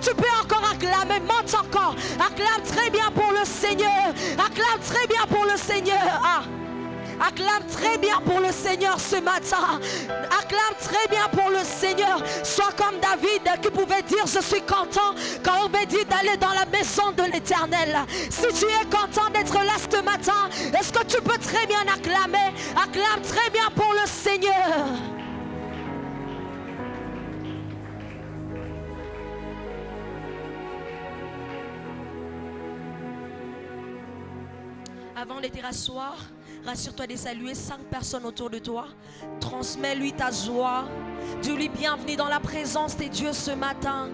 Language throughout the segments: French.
tu peux encore acclamer? Monte encore. Acclame très bien pour le Seigneur. Acclame très bien pour le Seigneur. Ah. Acclame très bien pour le Seigneur ce matin. Acclame très bien pour le Seigneur. Sois comme David qui pouvait dire je suis content quand on me dit d'aller dans la maison de l'Éternel. Si tu es content d'être là ce matin, est-ce que tu peux très bien acclamer? Acclame très bien pour le Seigneur. Avant de te rasseoir, rassure-toi de saluer 5 personnes autour de toi. Transmets-lui ta joie. Dis-lui bienvenue dans la présence de Dieu ce matin.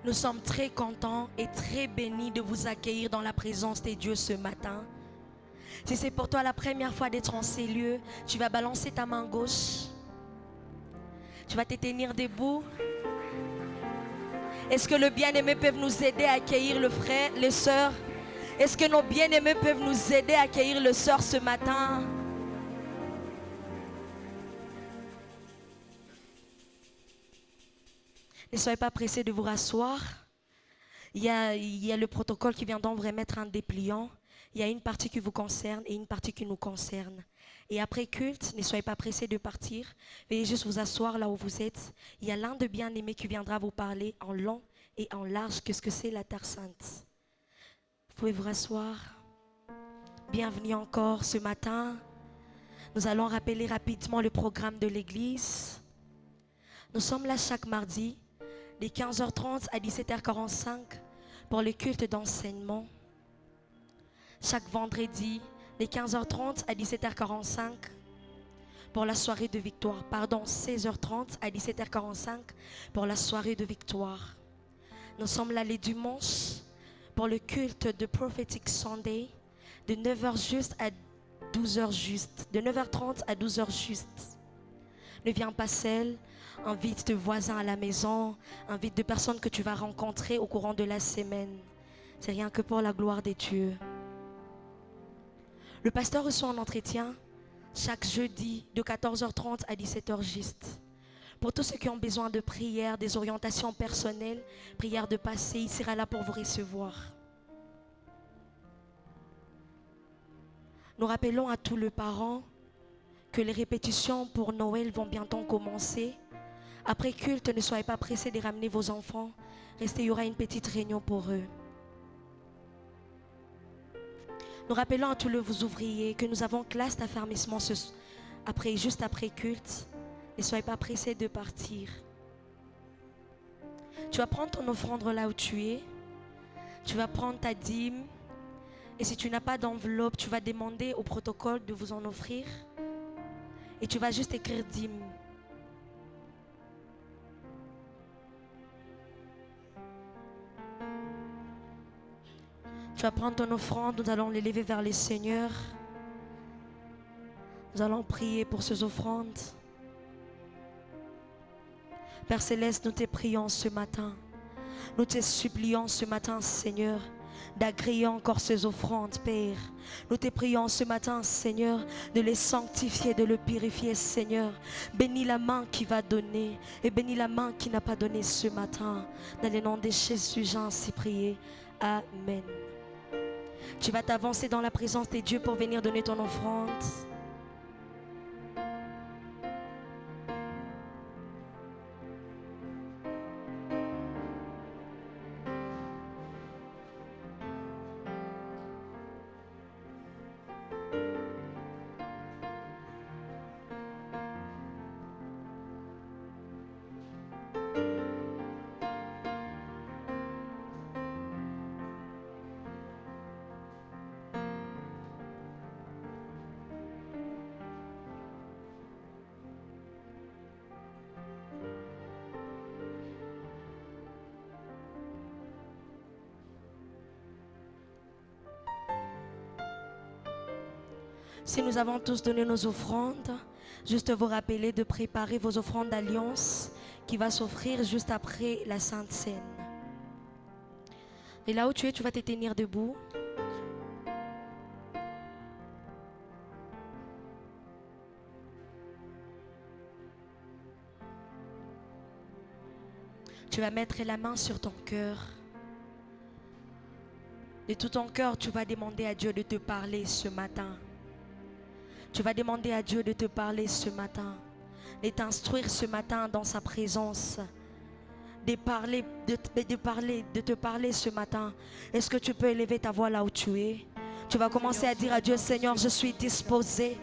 Nous sommes très contents et très bénis de vous accueillir dans la présence de Dieu ce matin. Si c'est pour toi la première fois d'être en ces lieux, tu vas balancer ta main gauche. Tu vas te tenir debout. Est-ce que le bien-aimé peut nous aider à accueillir le frère, les sœurs? Est-ce que nos bien-aimés peuvent nous aider à accueillir le sœur ce matin? Ne soyez pas pressés de vous rasseoir. Il y a le protocole qui vient d'en remettre un dépliant. Il y a une partie qui vous concerne et une partie qui nous concerne. Et après culte, ne soyez pas pressés de partir. Veuillez juste vous asseoir là où vous êtes. Il y a l'un de bien-aimés qui viendra vous parler en long et en large. Qu'est-ce que c'est la Terre Sainte? Vous pouvez vous rasseoir. Bienvenue encore ce matin. Nous allons rappeler rapidement le programme de l'église. Nous sommes là chaque mardi, de 15h30 à 17h45 pour le culte d'enseignement. Chaque vendredi, de 15h30 à 17h45 pour la soirée de victoire. Pardon, 16h30 à 17h45 pour la soirée de victoire. Nous sommes là les dimanches pour le culte de Prophetic Sunday de 9h juste à 12h juste. De 9h30 à 12h juste. Ne viens pas seul. Invite tes voisins à la maison. Invite des personnes que tu vas rencontrer au courant de la semaine. C'est rien que pour la gloire de Dieu. Le pasteur reçoit un entretien chaque jeudi de 14h30 à 17h juste. Pour tous ceux qui ont besoin de prières, des orientations personnelles, prières de passé, il sera là pour vous recevoir. Nous rappelons à tous les parents que les répétitions pour Noël vont bientôt commencer. Après culte, ne soyez pas pressés de ramener vos enfants. Restez, il y aura une petite réunion pour eux. Nous rappelons à tous les ouvriers que nous avons classe d'affermissement juste après culte. Ne soyez pas pressés de partir. Tu vas prendre ton offrande là où tu es. Tu vas prendre ta dîme. Et si tu n'as pas d'enveloppe, tu vas demander au protocole de vous en offrir. Et tu vas juste écrire dîme. Tu vas prendre ton offrande, nous allons l'élever vers les seigneurs. Nous allons prier pour ces offrandes. Père Céleste, nous te prions ce matin. Nous te supplions ce matin, Seigneur, d'agréer encore ces offrandes, Père. Nous te prions ce matin, Seigneur, de les sanctifier, de le purifier, Seigneur. Bénis la main qui va donner et bénis la main qui n'a pas donné ce matin. Dans le nom de Jésus, j'ai ainsi prié. Amen. Tu vas t'avancer dans la présence de Dieu pour venir donner ton offrande. Si nous avons tous donné nos offrandes, juste vous rappeler de préparer vos offrandes d'alliance qui va s'offrir juste après la Sainte Seine. Et là où tu es, tu vas te tenir debout. Tu vas mettre la main sur ton cœur. De tout ton cœur, tu vas demander à Dieu de te parler ce matin. Tu vas demander à Dieu de te parler ce matin. De t'instruire ce matin dans sa présence. De te parler ce matin. Est-ce que tu peux élever ta voix là où tu es? Tu vas commencer à dire à Dieu, Seigneur, je suis disposé.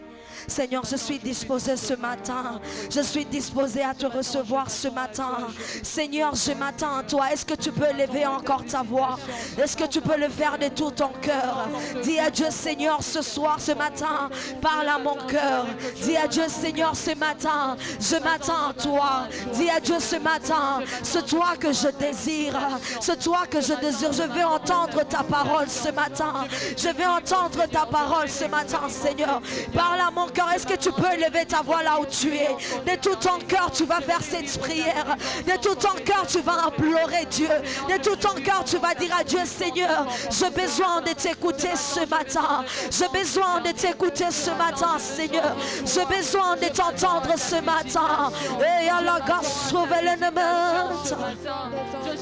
Seigneur, je suis disposé ce matin. Je suis disposé à te recevoir ce matin. Seigneur, je m'attends à toi. Est-ce que tu peux élever encore ta voix? Est-ce que tu peux le faire de tout ton cœur? Dis à Dieu, Seigneur, ce soir, ce matin, parle à mon cœur. Dis à Dieu, Seigneur, ce matin, je m'attends à toi. Dis à Dieu ce matin, c'est toi que je désire. C'est toi que je désire. Je veux entendre ta parole ce matin. Je veux entendre ta parole ce matin, Seigneur. Parle à mon cœur. Est-ce que tu peux élever ta voix là où tu es? De tout ton cœur, tu vas faire cette prière. De tout ton cœur, tu vas implorer Dieu. De tout ton cœur, tu vas dire à Dieu, Seigneur, j'ai besoin de t'écouter ce matin. J'ai besoin de t'écouter ce matin, Seigneur. J'ai besoin de t'entendre ce matin. Et à la gasse,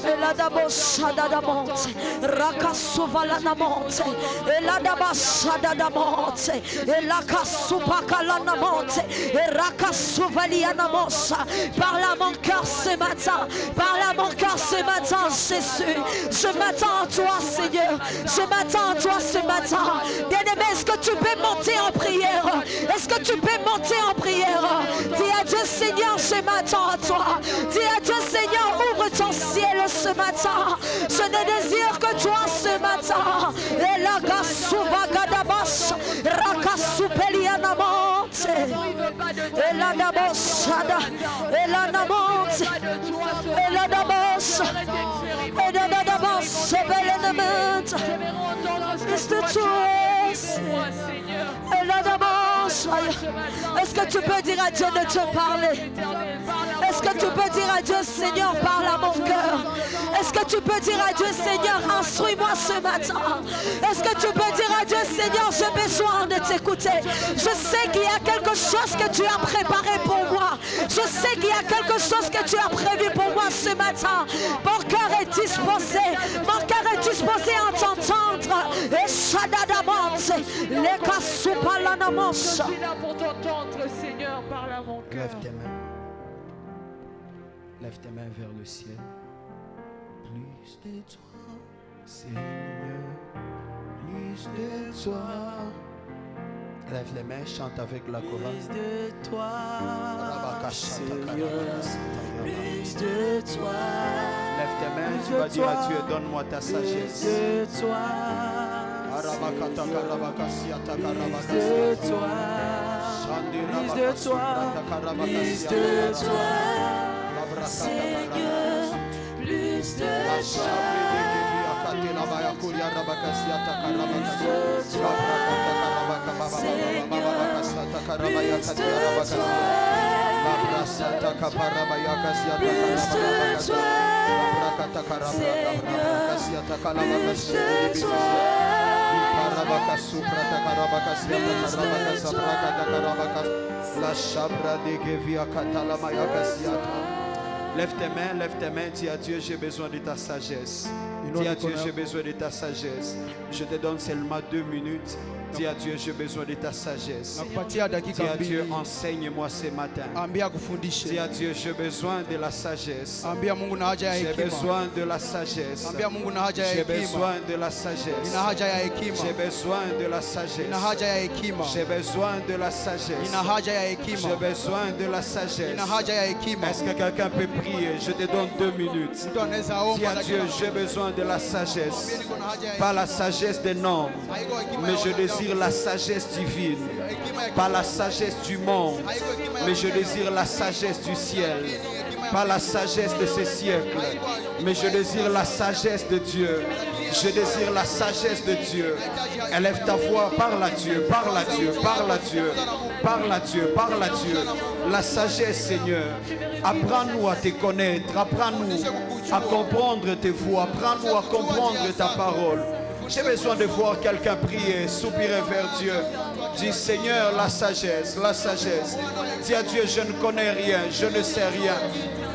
et la dabosha rakasuva la namonte, et la dabasha damonte, et la kasupa la namonte, et rakasuva lianamosa. Parle à mon cœur ce matin, parle à mon cœur ce matin, Jésus. Je m'attends à toi, Seigneur. Je m'attends à toi ce matin. Bien-aimé, est-ce que tu peux monter en prière? Est-ce que tu peux monter en prière? Dis à Dieu, Seigneur, je m'attends à toi. Dis à Dieu, Seigneur, ouvre ton ciel ce matin. Je ne désire que toi ce matin. Et la gasuba gadabash, rakasupelianamonte, et la daboshada, et la namonte, et la dabosh, et la dabosh, belenemente. Est-ce que tu es? Et la dabosh. Est-ce que tu peux dire à Dieu de te parler? Est-ce que tu peux dire à Dieu, Seigneur, parle à mon cœur? Est-ce que tu peux dire à Dieu, Seigneur, instruis-moi ce matin? Est-ce que tu peux dire à Dieu, Seigneur, j'ai besoin de t'écouter? Je sais qu'il y a quelque chose que tu as préparé pour moi. Je sais qu'il y a quelque chose que tu as prévu pour moi ce matin. Mon cœur est disposé. Mon cœur est disposé à t'entendre. Et Shadadamance, les Kasupalanamos. Je suis là pour t'entendre, Seigneur, parle à mon cœur. Lève tes mains. Lève tes mains vers le ciel. Plus de toi, Seigneur. Plus de toi. Lève les mains, chante avec la chorale. Plus de toi, Seigneur. Plus de toi. Lève tes mains, tu vas dire à Dieu, donne-moi ta sagesse. Plus de toi. Plus de toi. Plus de toi. Plus de toi. Seigneur, plus de toi. Lève tes mains, dis à Dieu, j'ai besoin de ta sagesse. Dis à Dieu, j'ai besoin de ta sagesse. Je te donne seulement 2 minutes. Dis à Dieu, j'ai besoin de ta sagesse. Dis à Dieu, enseigne-moi ce matin. Dis à Dieu, j'ai besoin de la sagesse. J'ai besoin de la sagesse. J'ai besoin de la sagesse. J'ai besoin de la sagesse. J'ai besoin de la sagesse. J'ai besoin de la sagesse. Est-ce que quelqu'un peut prier? Je te donne 2 minutes. Dis à Dieu, j'ai besoin de la sagesse. Pas la sagesse des noms, mais je désire la sagesse divine. Pas la sagesse du monde, mais je désire la sagesse du ciel. Pas la sagesse de ces siècles, mais je désire la sagesse de Dieu. Je désire la sagesse de Dieu. Élève ta voix, parle à Dieu, parle à Dieu, parle à Dieu, parle à Dieu, parle à Dieu. La sagesse, Seigneur. Apprends-nous à te connaître, apprends-nous à comprendre tes voix. Prends-nous à comprendre ta parole. J'ai besoin de voir quelqu'un prier, soupirer vers Dieu. Dis Seigneur, la sagesse, la sagesse. Dis à Dieu, je ne connais rien, je ne sais rien.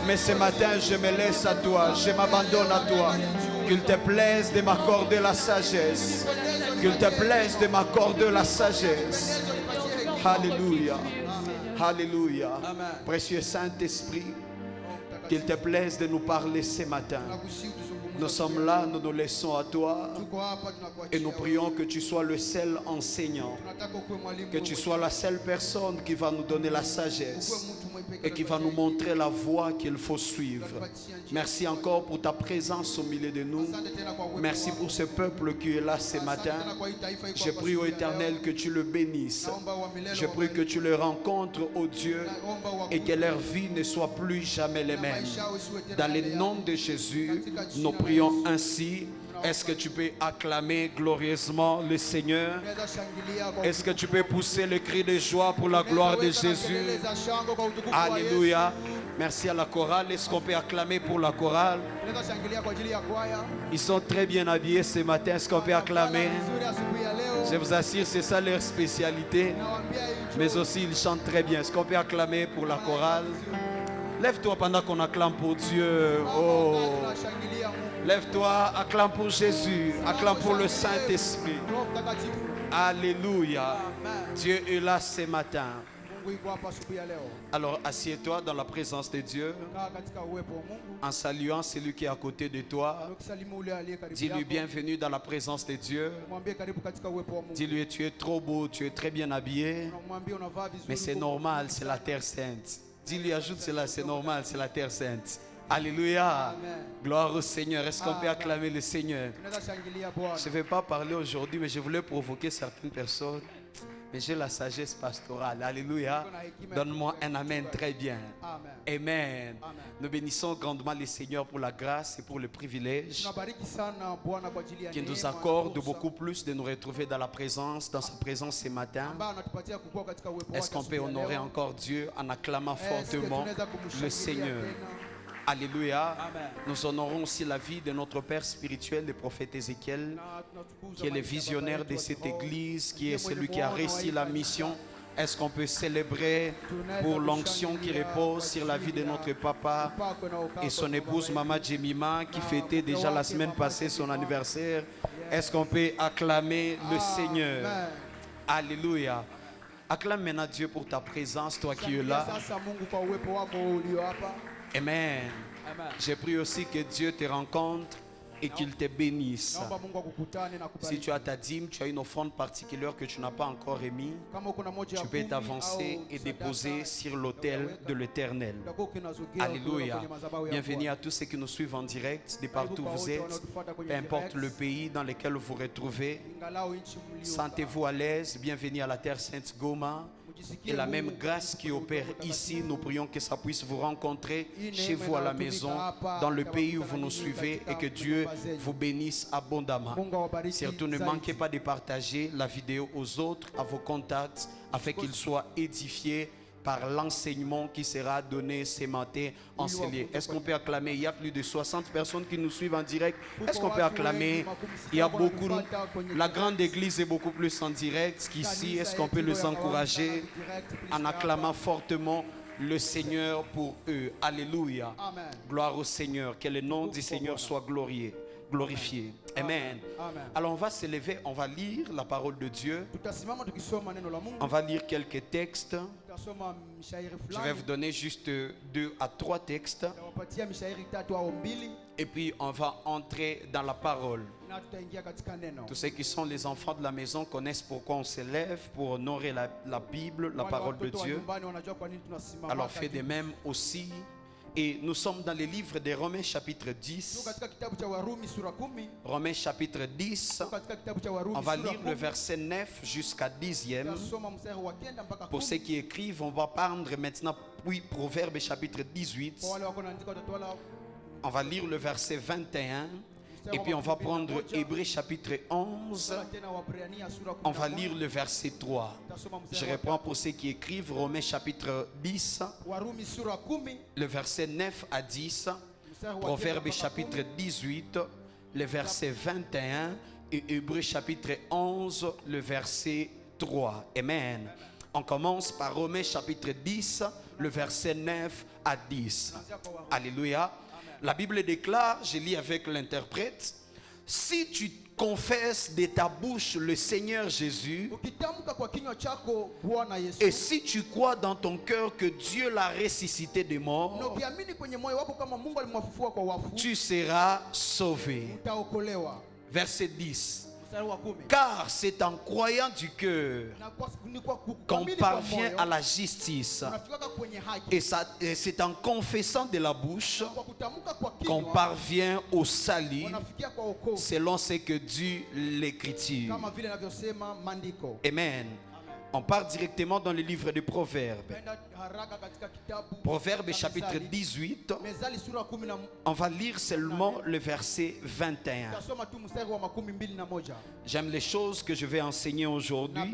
Mais ce matin, je me laisse à toi, je m'abandonne à toi. Qu'il te plaise de m'accorder la sagesse. Qu'il te plaise de m'accorder la sagesse. Alléluia. Alléluia. Précieux Saint-Esprit, qu'il te plaise de nous parler ce matin. Nous sommes là, nous nous laissons à toi et nous prions que tu sois le seul enseignant, que tu sois la seule personne qui va nous donner la sagesse et qui va nous montrer la voie qu'il faut suivre. Merci encore pour ta présence au milieu de nous. Merci pour ce peuple qui est là ce matin. Je prie au Éternel que tu le bénisses. Je prie que tu le rencontres, ô Dieu, et que leur vie ne soit plus jamais les mêmes. Dans le nom de Jésus, nous prions ainsi. Est-ce que tu peux acclamer glorieusement le Seigneur? Est-ce que tu peux pousser le cri de joie pour la gloire de Jésus? Alléluia. Merci à la chorale. Est-ce qu'on peut acclamer pour la chorale? Ils sont très bien habillés ce matin. Est-ce qu'on peut acclamer? Je vous assure, c'est ça leur spécialité. Mais aussi, ils chantent très bien. Est-ce qu'on peut acclamer pour la chorale? Lève-toi pendant qu'on acclame pour Dieu. Oh. Lève-toi, acclame pour Jésus, acclame pour le Saint-Esprit. Alléluia. Dieu est là ce matin. Alors assieds-toi dans la présence de Dieu en saluant celui qui est à côté de toi. Dis-lui bienvenue dans la présence de Dieu. Dis-lui tu es trop beau, tu es très bien habillé. Mais c'est normal, c'est la terre sainte. Dis-lui, ajoute cela, c'est normal, c'est la terre sainte. Alléluia. Amen. Gloire au Seigneur. Est-ce qu'on peut acclamer le Seigneur? Je ne vais pas parler aujourd'hui, mais je voulais provoquer certaines personnes. Mais j'ai la sagesse pastorale. Alléluia. Donne-moi un amen très bien. Amen. Nous bénissons grandement le Seigneur pour la grâce et pour le privilège qui nous accorde beaucoup plus de nous retrouver dans sa présence ce matin. Est-ce qu'on peut honorer encore Dieu en acclamant fortement le Seigneur? Alléluia. Amen. Nous honorons aussi la vie de notre Père spirituel, le prophète Ézéchiel, qui est le visionnaire de cette église, qui est celui qui a réussi la mission. Est-ce qu'on peut célébrer pour l'onction qui repose sur la vie de notre papa et son épouse Mama Jemima, qui fêtait déjà la semaine passée son anniversaire? Est-ce qu'on peut acclamer le Seigneur? Alléluia. Acclame maintenant Dieu pour ta présence, toi qui es là. Amen. J'ai pris aussi que Dieu te rencontre et qu'il te bénisse. Si tu as ta dîme, tu as une offrande particulière que tu n'as pas encore émise, tu peux t'avancer et déposer sur l'autel de l'Éternel. Alléluia. Bienvenue à tous ceux qui nous suivent en direct, de partout où vous êtes, peu importe le pays dans lequel vous vous retrouvez. Sentez-vous à l'aise. Bienvenue à la Terre Sainte Goma. Et la même grâce qui opère ici, nous prions que ça puisse vous rencontrer chez vous à la maison, dans le pays où vous nous suivez, et que Dieu vous bénisse abondamment. Surtout ne manquez pas de partager la vidéo aux autres, à vos contacts, afin qu'ils soient édifiés par l'enseignement qui sera donné ce matin en ce lieu. Est-ce qu'on peut acclamer? Il y a plus de 60 personnes qui nous suivent en direct. Est-ce qu'on peut acclamer? Il y a beaucoup. La grande église est beaucoup plus en direct qu'ici. Est-ce qu'on peut les encourager en acclamant fortement le Seigneur pour eux? Alléluia. Gloire au Seigneur. Que le nom du Seigneur soit glorifié. Amen. Alors on va se lever, on va lire la parole de Dieu. On va lire quelques textes. Je vais vous donner juste 2 à 3 textes. Et puis on va entrer dans la parole. Tous ceux qui sont les enfants de la maison connaissent pourquoi on se lève, pour honorer la Bible, la parole de Dieu. Alors faites de même aussi. Et nous sommes dans le livre de Romains chapitre 10. Romains chapitre 10. On va lire le verset 9 jusqu'à 10e. Pour ceux qui écrivent, on va prendre maintenant puis Proverbes chapitre 18. On va lire le verset 21. Et puis on va prendre Hébreux chapitre 11. On va lire le verset 3. Je reprends pour ceux qui écrivent Romains chapitre 10. Le verset 9 à 10. Proverbe chapitre 18, le verset 21 et Hébreux chapitre 11, le verset 3. Amen. On commence par Romains chapitre 10, le verset 9 à 10. Alléluia. La Bible déclare, je lis avec l'interprète, si tu confesses de ta bouche le Seigneur Jésus et si tu crois dans ton cœur que Dieu l'a ressuscité des morts, tu seras sauvé. Verset 10. Car c'est en croyant du cœur qu'on parvient à la justice et c'est en confessant de la bouche qu'on parvient au salut selon ce que dit l'Écriture. Amen. On part directement dans le livre des Proverbes. Proverbes chapitre 18. On va lire seulement le verset 21. J'aime les choses que je vais enseigner aujourd'hui.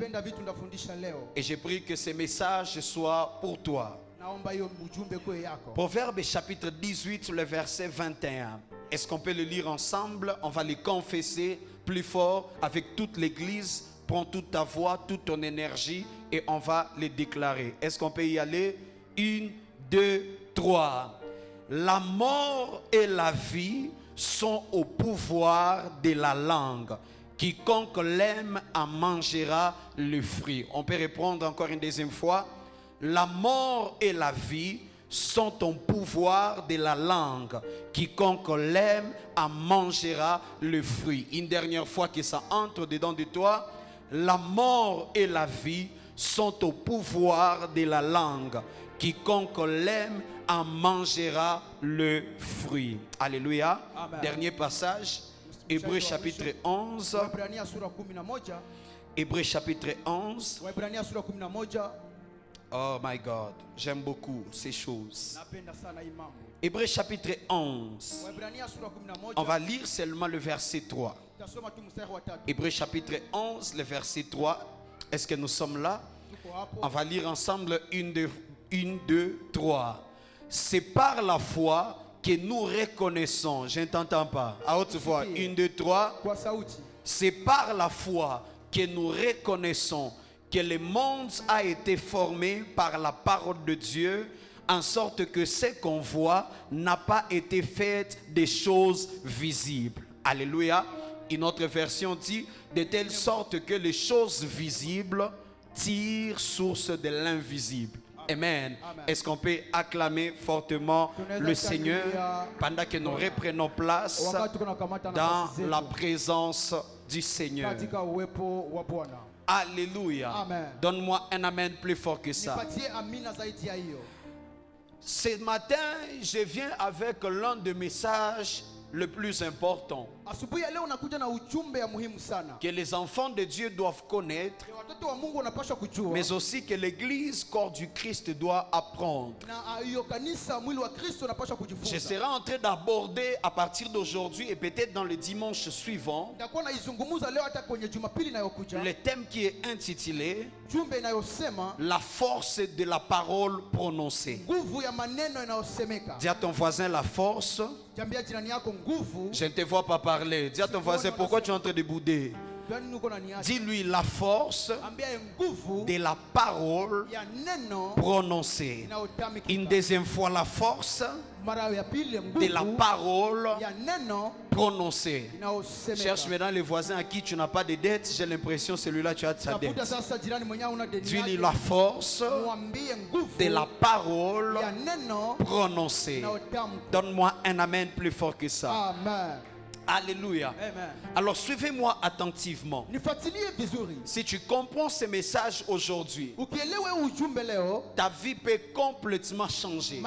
Et j'ai pris que ces messages soient pour toi. Proverbes chapitre 18, le verset 21. Est-ce qu'on peut le lire ensemble? On va les confesser plus fort avec toute l'église. Prends toute ta voix, toute ton énergie et on va les déclarer. Est-ce qu'on peut y aller? 1, 2, 3. La mort et la vie sont au pouvoir de la langue. Quiconque l'aime en mangera le fruit. On peut répondre encore une deuxième fois. La mort et la vie sont au pouvoir de la langue. Quiconque l'aime en mangera le fruit. Une dernière fois que ça entre dedans de toi. La mort et la vie sont au pouvoir de la langue. Quiconque l'aime en mangera le fruit. Alléluia. Amen. Dernier passage. Hébreux chapitre 11. Hébreux chapitre 11. Oh my God. J'aime beaucoup ces choses. Hébreux chapitre 11. On va lire seulement le verset 3. Hébreux chapitre 11, le verset 3. Est-ce que nous sommes là? On va lire ensemble 1, 2, 3. C'est par la foi que nous reconnaissons. Je ne t'entends pas. À haute voix. 1, 2, 3. C'est par la foi que nous reconnaissons que le monde a été formé par la parole de Dieu, en sorte que ce qu'on voit n'a pas été fait des choses visibles. Alléluia. Une autre version dit, de telle sorte que les choses visibles tirent source de l'invisible. Amen. Est-ce qu'on peut acclamer fortement le Seigneur pendant que nous reprenons place dans la présence du Seigneur? Alléluia. Donne-moi un amen plus fort que ça. Ce matin, je viens avec l'un des messages le plus important que les enfants de Dieu doivent connaître, mais aussi que l'église corps du Christ doit apprendre. Je serai en train d'aborder à partir d'aujourd'hui et peut-être dans le dimanche suivant le thème qui est intitulé la force de la parole prononcée. Dis à ton voisin la force. Je ne te vois pas parler. Dis à ton voisin pourquoi tu es en train de bouder. Dis-lui la force de la parole prononcée. Une deuxième fois la force de la parole prononcée. Cherche maintenant les voisins à qui tu n'as pas de dette. J'ai l'impression que celui-là tu as de sa dette. Dis-lui la force de la parole prononcée. Donne-moi un amen plus fort que ça. Amen. Alléluia. Amen. Alors suivez-moi attentivement. Si tu comprends ce message aujourd'hui, ta vie peut complètement changer.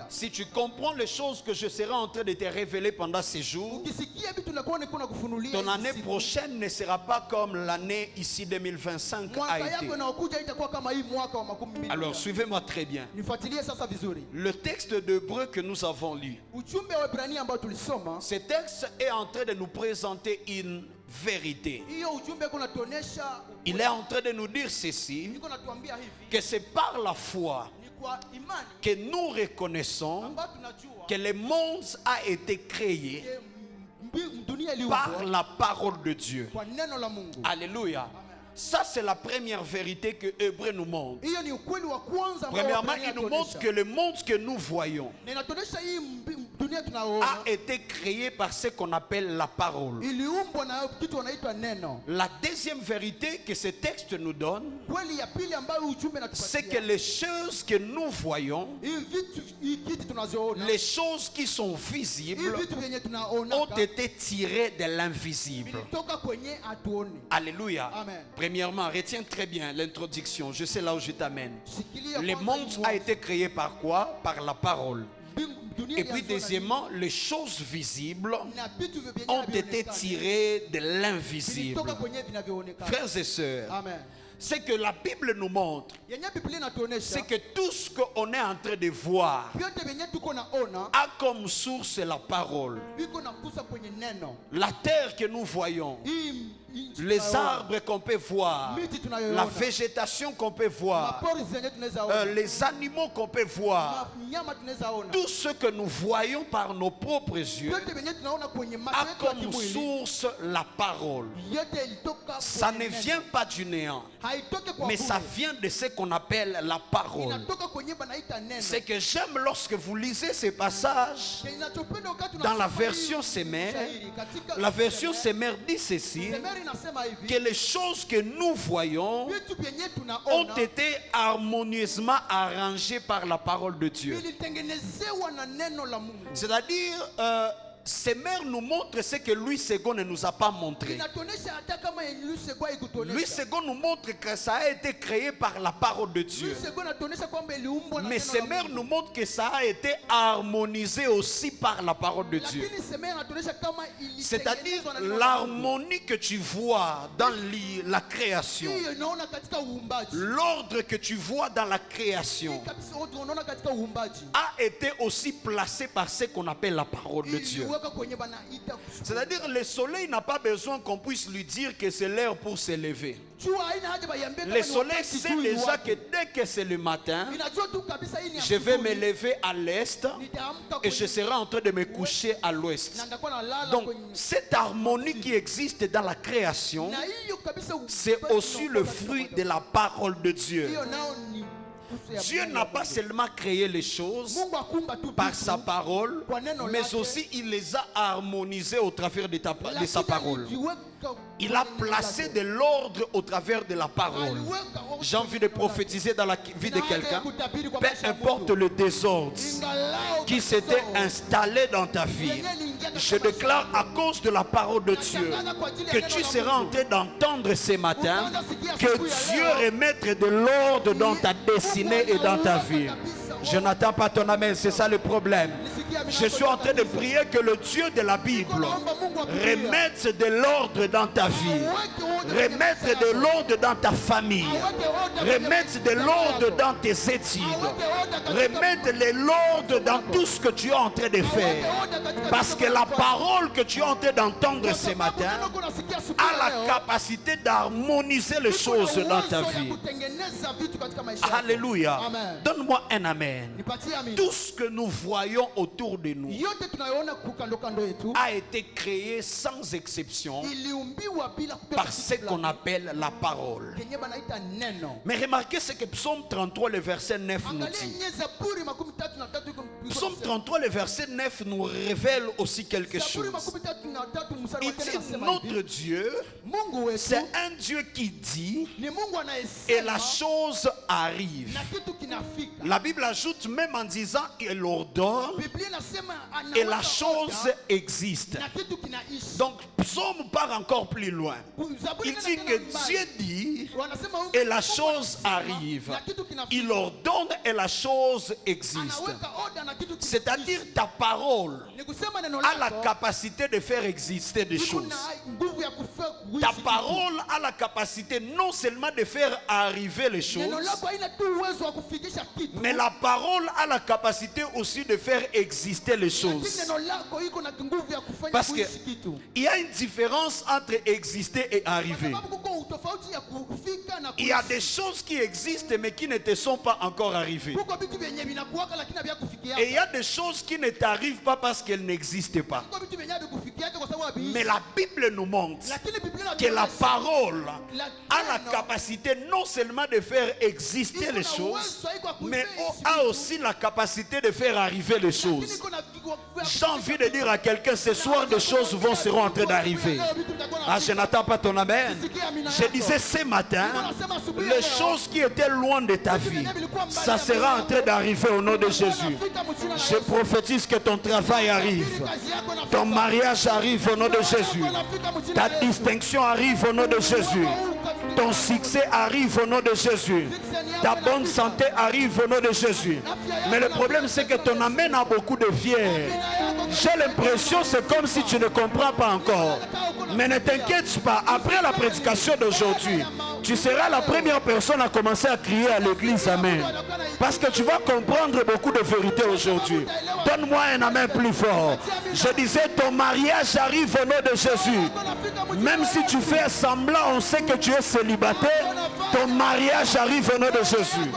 Si tu comprends les choses que je serai en train de te révéler pendant ces jours, ton année prochaine ne sera pas comme l'année ici 2025 a été. Alors suivez-moi très bien. Le texte d'Hébreux que nous avons lu, ce texte est en train de nous présenter une vérité. Il est en train de nous dire ceci, que c'est par la foi que nous reconnaissons que le monde a été créé par la parole de Dieu. Alléluia. Ça, c'est la première vérité que Hébreu nous montre. Premièrement, il nous montre que le monde que nous voyons a été créé par ce qu'on appelle la parole. La deuxième vérité que ce texte nous donne, c'est que les choses que nous voyons, les choses qui sont visibles, ont été tirées de l'invisible. Alléluia. Amen. Premièrement, retiens très bien l'introduction. Je sais là où je t'amène. Le monde a été créé par quoi? Par la parole. Et puis deuxièmement, les choses visibles ont été tirées de l'invisible. Frères et sœurs, ce que la Bible nous montre, c'est que tout ce qu'on est en train de voir a comme source la parole. La terre que nous voyons, les arbres qu'on peut voir, la végétation qu'on peut voir, les animaux qu'on peut voir, tout ce que nous voyons par nos propres yeux a comme source la parole. Ça ne vient pas du néant, mais ça vient de ce qu'on appelle la parole. Ce que j'aime lorsque vous lisez ces passages dans la version Semmer, la version Semmer dit ceci, que les choses que nous voyons ont été harmonieusement arrangées par la parole de Dieu. C'est-à-dire, Semmer nous montre ce que Louis II ne nous a pas montré. Louis II nous montre que ça a été créé par la parole de Dieu. Mais Semmer nous montre que ça a été harmonisé aussi par la parole de Dieu. C'est-à-dire l'harmonie que tu vois dans la création, l'ordre que tu vois dans la création a été aussi placé par ce qu'on appelle la parole de Dieu. C'est-à-dire le soleil n'a pas besoin qu'on puisse lui dire que c'est l'heure pour se lever. Le soleil sait déjà que dès que c'est le matin, je vais me lever à l'est et je serai en train de me coucher à l'ouest. Donc cette harmonie qui existe dans la création, c'est aussi le fruit de la parole de Dieu. Dieu n'a pas seulement créé les choses par sa parole, mais aussi il les a harmonisées au travers de sa parole. Il a placé de l'ordre au travers de la parole. J'ai envie de prophétiser dans la vie de quelqu'un. Peu importe le désordre qui s'était installé dans ta vie, je déclare à cause de la parole de Dieu que tu seras en train d'entendre ce matin que Dieu remette de l'ordre dans ta destinée et dans ta vie. Je n'attends pas ton amen, c'est ça le problème. Je suis en train de prier que le Dieu de la Bible remette de l'ordre dans ta vie, remette de l'ordre dans ta famille, remette de l'ordre dans tes études, remette de l'ordre dans tout ce que tu es en train de faire. Parce que la parole que tu es en train d'entendre ce matin a la capacité d'harmoniser les choses dans ta vie. Alléluia. Donne-moi un amen. Tout ce que nous voyons autour de nous a été créé sans exception par ce qu'on appelle la parole. Mais remarquez ce que Psaume 33, le verset 9 nous dit. Psaume 33, le verset 9 nous révèle aussi quelque chose. Il dit notre Dieu, c'est un Dieu qui dit et la chose arrive. La Bible ajoute même en disant il ordonne et la chose existe. Donc Psaume part encore plus loin. Il dit que Dieu dit et la chose arrive. Il ordonne et la chose existe. C'est-à-dire ta parole a la capacité de faire exister des choses. Ta parole a la capacité non seulement de faire arriver les choses, mais la parole a la capacité aussi de faire exister les choses. Parce qu'il y a une différence entre exister et arriver. Il y a des choses qui existent mais qui ne te sont pas encore arrivées. Et il y a des choses qui ne t'arrivent pas parce qu'elles n'existent pas. Mais la Bible nous montre que la parole a la capacité non seulement de faire exister les choses, mais a aussi la capacité de faire arriver les choses. J'ai envie de dire à quelqu'un, ce soir, des choses seront en train d'arriver. Ah, je n'attends pas ton amen. Je disais ce matin, les choses qui étaient loin de ta vie, ça sera en train d'arriver au nom de Jésus. Je prophétise que ton travail arrive, ton mariage arrive au nom de Jésus, ta distinction arrive au nom de Jésus, ton succès arrive au nom de Jésus, ta bonne santé arrive au nom de Jésus. Mais le problème, c'est que ton amen a beaucoup de fiers. J'ai l'impression c'est comme si tu ne comprends pas encore. Mais ne t'inquiète pas, après la prédication d'aujourd'hui, tu seras la première personne à commencer à crier à l'église amen. Parce que tu vas comprendre beaucoup de vérités aujourd'hui. Donne-moi un amen plus fort. Je disais, ton mariage arrive au nom de Jésus. Même si tu fais semblant, on sait que tu es célibataire, ton mariage arrive au nom de Jésus.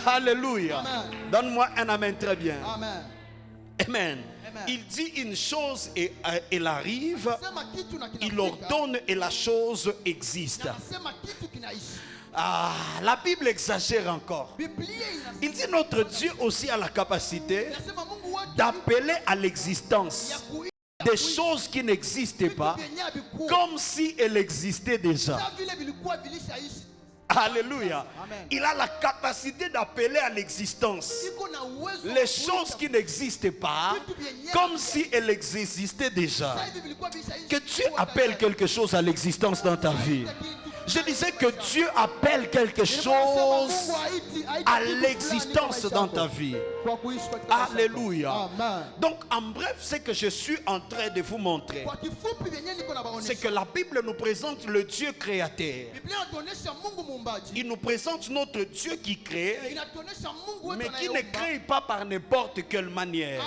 Alléluia. Donne-moi un amen très bien. Amen. Il dit une chose et elle arrive, il ordonne et la chose existe. Ah, la Bible exagère encore. Il dit notre Dieu aussi a la capacité d'appeler à l'existence des choses qui n'existaient pas comme si elles existaient déjà. Alléluia. Il a la capacité d'appeler à l'existence les choses qui n'existent pas comme si elles existaient déjà. Que Dieu appelle quelque chose à l'existence dans ta vie. Je disais que Dieu appelle quelque chose à l'existence dans ta vie. Alléluia. Donc en bref, ce que je suis en train de vous montrer, c'est que la Bible nous présente le Dieu créateur. Il nous présente notre Dieu qui crée, mais qui ne crée pas par n'importe quelle manière,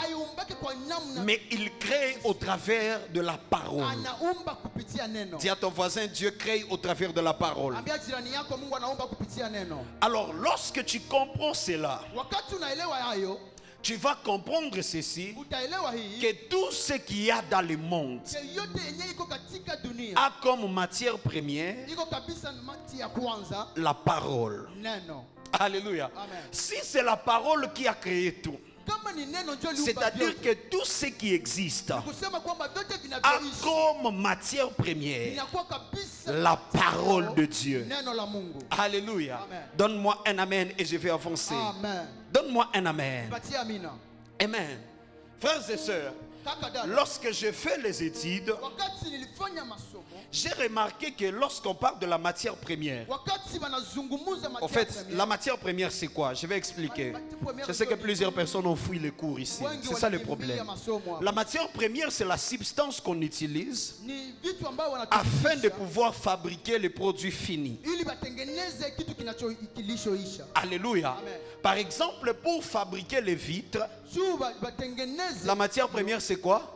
mais il crée au travers de la parole. Dis à ton voisin, Dieu crée au travers de la parole. Alors lorsque tu comprends cela, tu vas comprendre ceci, que tout ce qu'il y a dans le monde a comme matière première la parole. Alléluia. Si c'est la parole qui a créé tout, c'est-à-dire que tout ce qui existe a comme matière première la parole de Dieu. Alléluia. Donne-moi un amen et je vais avancer. Donne-moi un amen. Amen. Frères et sœurs, lorsque je fais les études, j'ai remarqué que lorsqu'on parle de la matière première, en fait, la matière première c'est quoi? Je vais expliquer. Je sais que plusieurs personnes ont fui les cours ici. C'est ça le problème. La matière première, c'est la substance qu'on utilise afin de pouvoir fabriquer les produits finis. Alléluia. Par exemple, pour fabriquer les vitres, la matière première c'est quoi?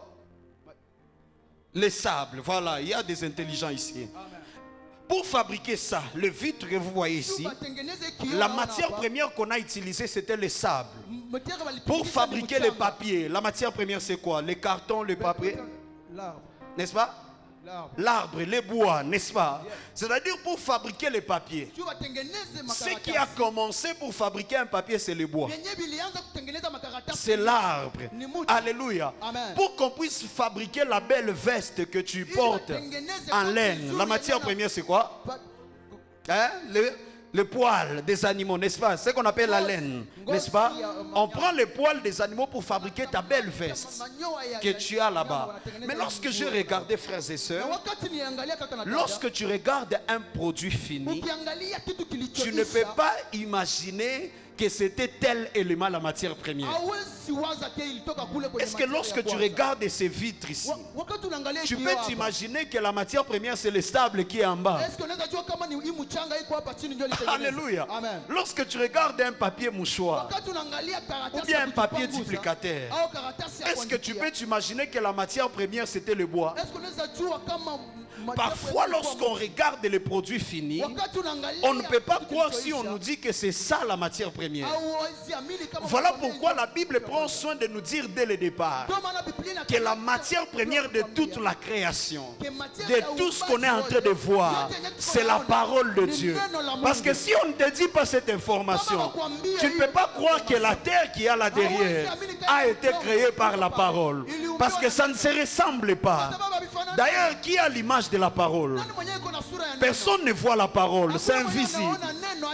Les sables. Voilà, il y a des intelligents ici. Pour fabriquer ça, le vitre que vous voyez ici, la matière première qu'on a utilisée c'était les sables. Pour fabriquer les papiers, la matière première c'est quoi? Les cartons, le papier, n'est-ce pas? L'arbre, les bois, n'est-ce pas? C'est-à-dire pour fabriquer les papiers, ce qui a commencé pour fabriquer un papier c'est le bois, c'est l'arbre. Alléluia. Pour qu'on puisse fabriquer la belle veste que tu portes en laine, la matière première c'est quoi? Hein? Le poil des animaux, n'est-ce pas? C'est ce qu'on appelle la laine, n'est-ce pas? On prend les poils des animaux pour fabriquer ta belle veste que tu as là-bas. Mais lorsque je regardais, frères et sœurs, lorsque tu regardes un produit fini, tu ne peux pas imaginer que c'était tel élément la matière première. Est-ce que lorsque tu regardes ces vitres ici, tu peux t'imaginer que la matière première c'est le sable qui est en bas? Alléluia. Lorsque tu regardes un papier mouchoir ou bien un papier duplicateur, est-ce que tu peux t'imaginer que la matière première c'était le bois? Parfois, lorsqu'on regarde les produits finis, on ne peut pas croire si on nous dit que c'est ça la matière première. Voilà pourquoi la Bible prend soin de nous dire dès le départ que la matière première de toute la création, de tout ce qu'on est en train de voir, c'est la parole de Dieu. Parce que si on ne te dit pas cette information, tu ne peux pas croire que la terre qui est là derrière a été créée par la parole. Parce que ça ne se ressemble pas. D'ailleurs, qui a l'image de la parole? Personne ne voit la parole, c'est invisible.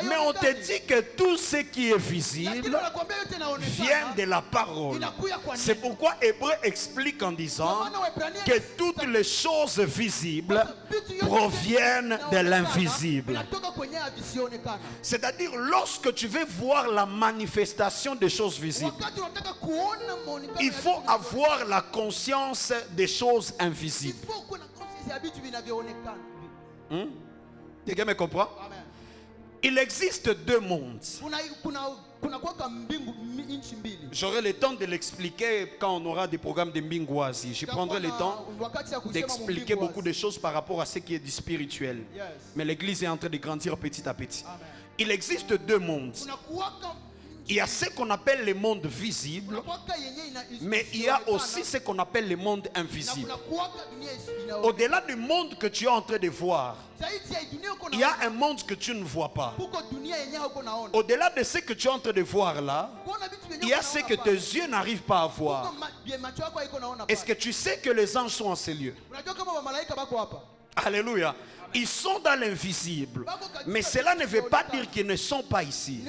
Mais on te dit que tout ce qui est visible vient de la parole. C'est pourquoi Hébreu explique en disant que toutes les choses visibles proviennent de l'invisible. C'est-à-dire, lorsque tu veux voir la manifestation des choses visibles, il faut avoir la conscience des choses invisibles. Quelqu'un me comprend? Il existe deux mondes. J'aurai le temps de l'expliquer quand on aura des programmes de Mbingwazi. Je prendrai le temps d'expliquer beaucoup de choses par rapport à ce qui est du spirituel. Mais l'église est en train de grandir petit à petit. Il existe deux mondes. Il y a ce qu'on appelle le monde visible, mais il y a aussi ce qu'on appelle le monde invisible. Au-delà du monde que tu es en train de voir, il y a un monde que tu ne vois pas. Au-delà de ce que tu es en train de voir là, il y a ce que tes yeux n'arrivent pas à voir. Est-ce que tu sais que les anges sont en ces lieux? Alléluia. Ils sont dans l'invisible. Mais cela ne veut pas dire qu'ils ne sont pas ici.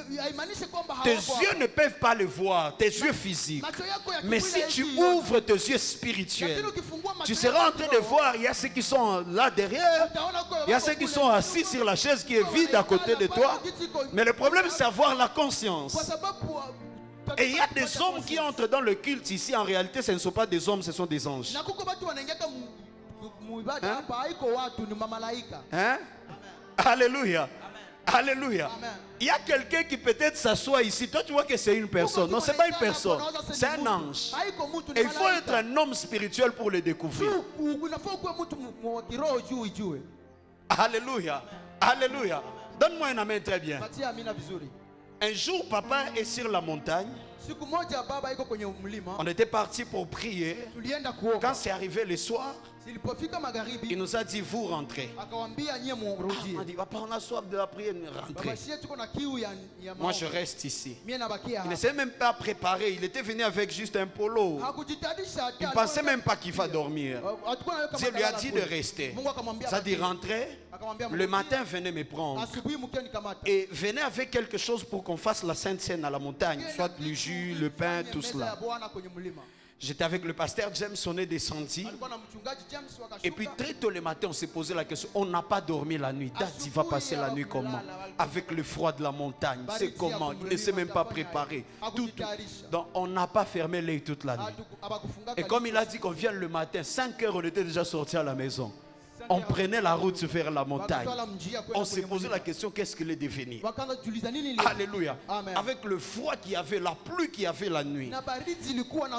Tes yeux ne peuvent pas le voir, tes yeux physiques. Mais si tu ouvres tes yeux spirituels, tu seras en train de voir, il y a ceux qui sont là derrière, il y a ceux qui sont assis sur la chaise qui est vide à côté de toi. Mais le problème, c'est avoir la conscience. Et il y a des hommes qui entrent dans le culte ici. En réalité, ce ne sont pas des hommes, ce sont des anges. Hein? Alléluia. Alléluia. Il y a quelqu'un qui peut-être s'assoit ici. Toi, tu vois que c'est une personne. Non, ce n'est pas une personne. C'est un ange. Et il faut être un homme spirituel pour le découvrir. Alléluia. Alléluia. Donne-moi un amen très bien. Un jour, papa est sur la montagne. On était parti pour prier. Quand c'est arrivé le soir, il nous a dit, vous rentrez. On a dit, papa, on a soif de la prière, rentrez. Moi, je reste ici. Il ne s'est même pas préparé. Il était venu avec juste un polo. Il ne pensait même pas qu'il va dormir. Dieu lui a dit de rester. Ça dit, rentrez. Le matin, venez me prendre. Et venez avec quelque chose pour qu'on fasse la Sainte Seine à la montagne. Soit le jus, le pain, tout cela. J'étais avec le pasteur James, on est descendu. Et puis très tôt le matin, on s'est posé la question. On n'a pas dormi la nuit. Dati va passer la nuit comment? Avec le froid de la montagne. C'est comment? Il ne s'est même pas préparé. Tout. Donc on n'a pas fermé l'œil toute la nuit. Et comme il a dit qu'on vient le matin, 5 heures, on était déjà sortis à la maison. On prenait la route vers la montagne. On s'est posé la question, qu'est-ce qu'il est devenu? Alléluia. Avec le froid qu'il y avait, la pluie qu'il y avait la nuit.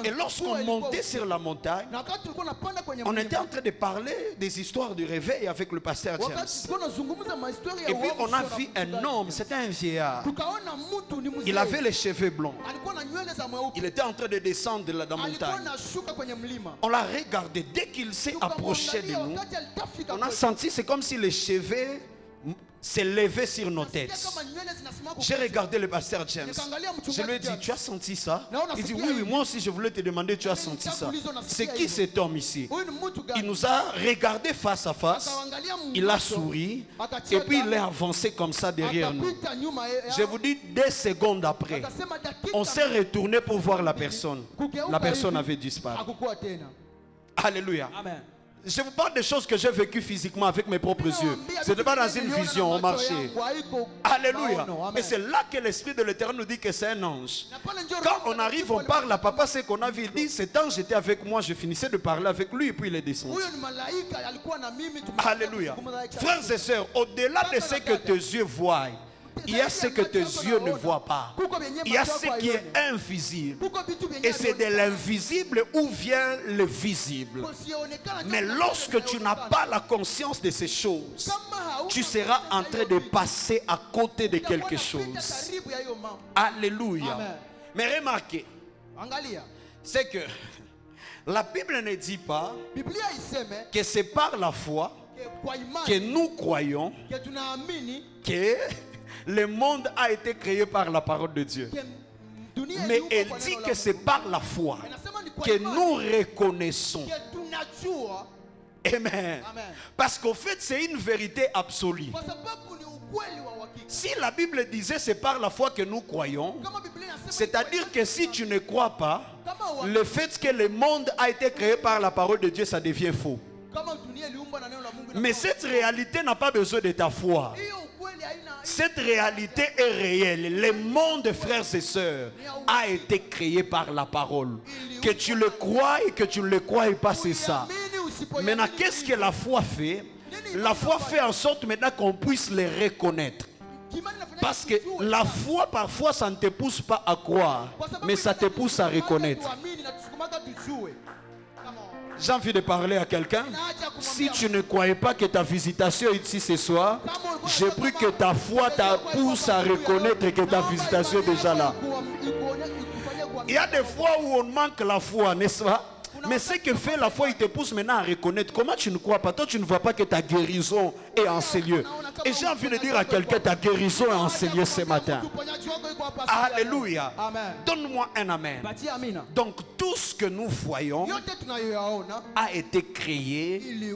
Et lorsqu'on montait sur la montagne, on était en train de parler des histoires du réveil avec le pasteur James. Et puis on a vu un homme, c'était un vieillard. Il avait les cheveux blonds. Il était en train de descendre de la montagne. On l'a regardé. Dès qu'il s'est approché de nous, on a senti, c'est comme si les cheveux s'élevaient sur nos têtes. J'ai regardé le pasteur James. Je lui ai dit, tu as senti ça? Il dit, oui, moi aussi je voulais te demander, tu as senti ça? C'est qui cet homme ici? Il nous a regardé face à face. Il a souri. Et puis il est avancé comme ça derrière nous. Je vous dis, 2 secondes après, on s'est retourné pour voir la personne. La personne avait disparu. Alléluia. Je vous parle des choses que j'ai vécues physiquement avec mes propres yeux. Ce n'était pas dans une vision au marché. Alléluia. Et c'est là que l'Esprit de l'Éternel nous dit que c'est un ange. Quand on arrive, on parle à papa, ce qu'on a vu. Il dit, cet ange était avec moi, je finissais de parler avec lui et puis il est descendu. Alléluia. Frères et sœurs, au-delà de ce que tes yeux voient, il y a ce que tes yeux ne voient pas. Il y a ce qui est invisible. Et c'est de l'invisible où vient le visible. Mais lorsque tu n'as pas la conscience de ces choses, tu seras en train de passer à côté de quelque chose. Alléluia. Mais remarquez, c'est que la Bible ne dit pas que c'est par la foi que nous croyons que le monde a été créé par la parole de Dieu. Mais elle dit que c'est par la foi que nous reconnaissons. Amen. Parce qu'au fait, c'est une vérité absolue. Si la Bible disait c'est par la foi que nous croyons, c'est-à-dire que si tu ne crois pas, le fait que le monde a été créé par la parole de Dieu, ça devient faux. Mais cette réalité n'a pas besoin de ta foi. Cette réalité est réelle. Le monde, frères et sœurs, a été créé par la parole. Que tu le crois et que tu ne le crois pas, c'est ça. Maintenant, qu'est-ce que la foi fait? La foi fait en sorte maintenant qu'on puisse les reconnaître. Parce que la foi, parfois, ça ne te pousse pas à croire, mais ça te pousse à reconnaître. J'ai envie de parler à quelqu'un. Si tu ne croyais pas que ta visitation ici ce soir, j'ai pris que ta foi t'a poussé à reconnaître que ta visitation est déjà là. Il y a des fois où on manque la foi, n'est-ce pas? Mais ce que fait la foi, il te pousse maintenant à reconnaître. Comment tu ne crois pas? Toi, tu ne vois pas que ta guérison est en ces lieux. Et j'ai envie de dire à quelqu'un, ta guérison est en ces lieux ce matin. Alléluia. Donne-moi un amen. Donc, tout ce que nous voyons a été créé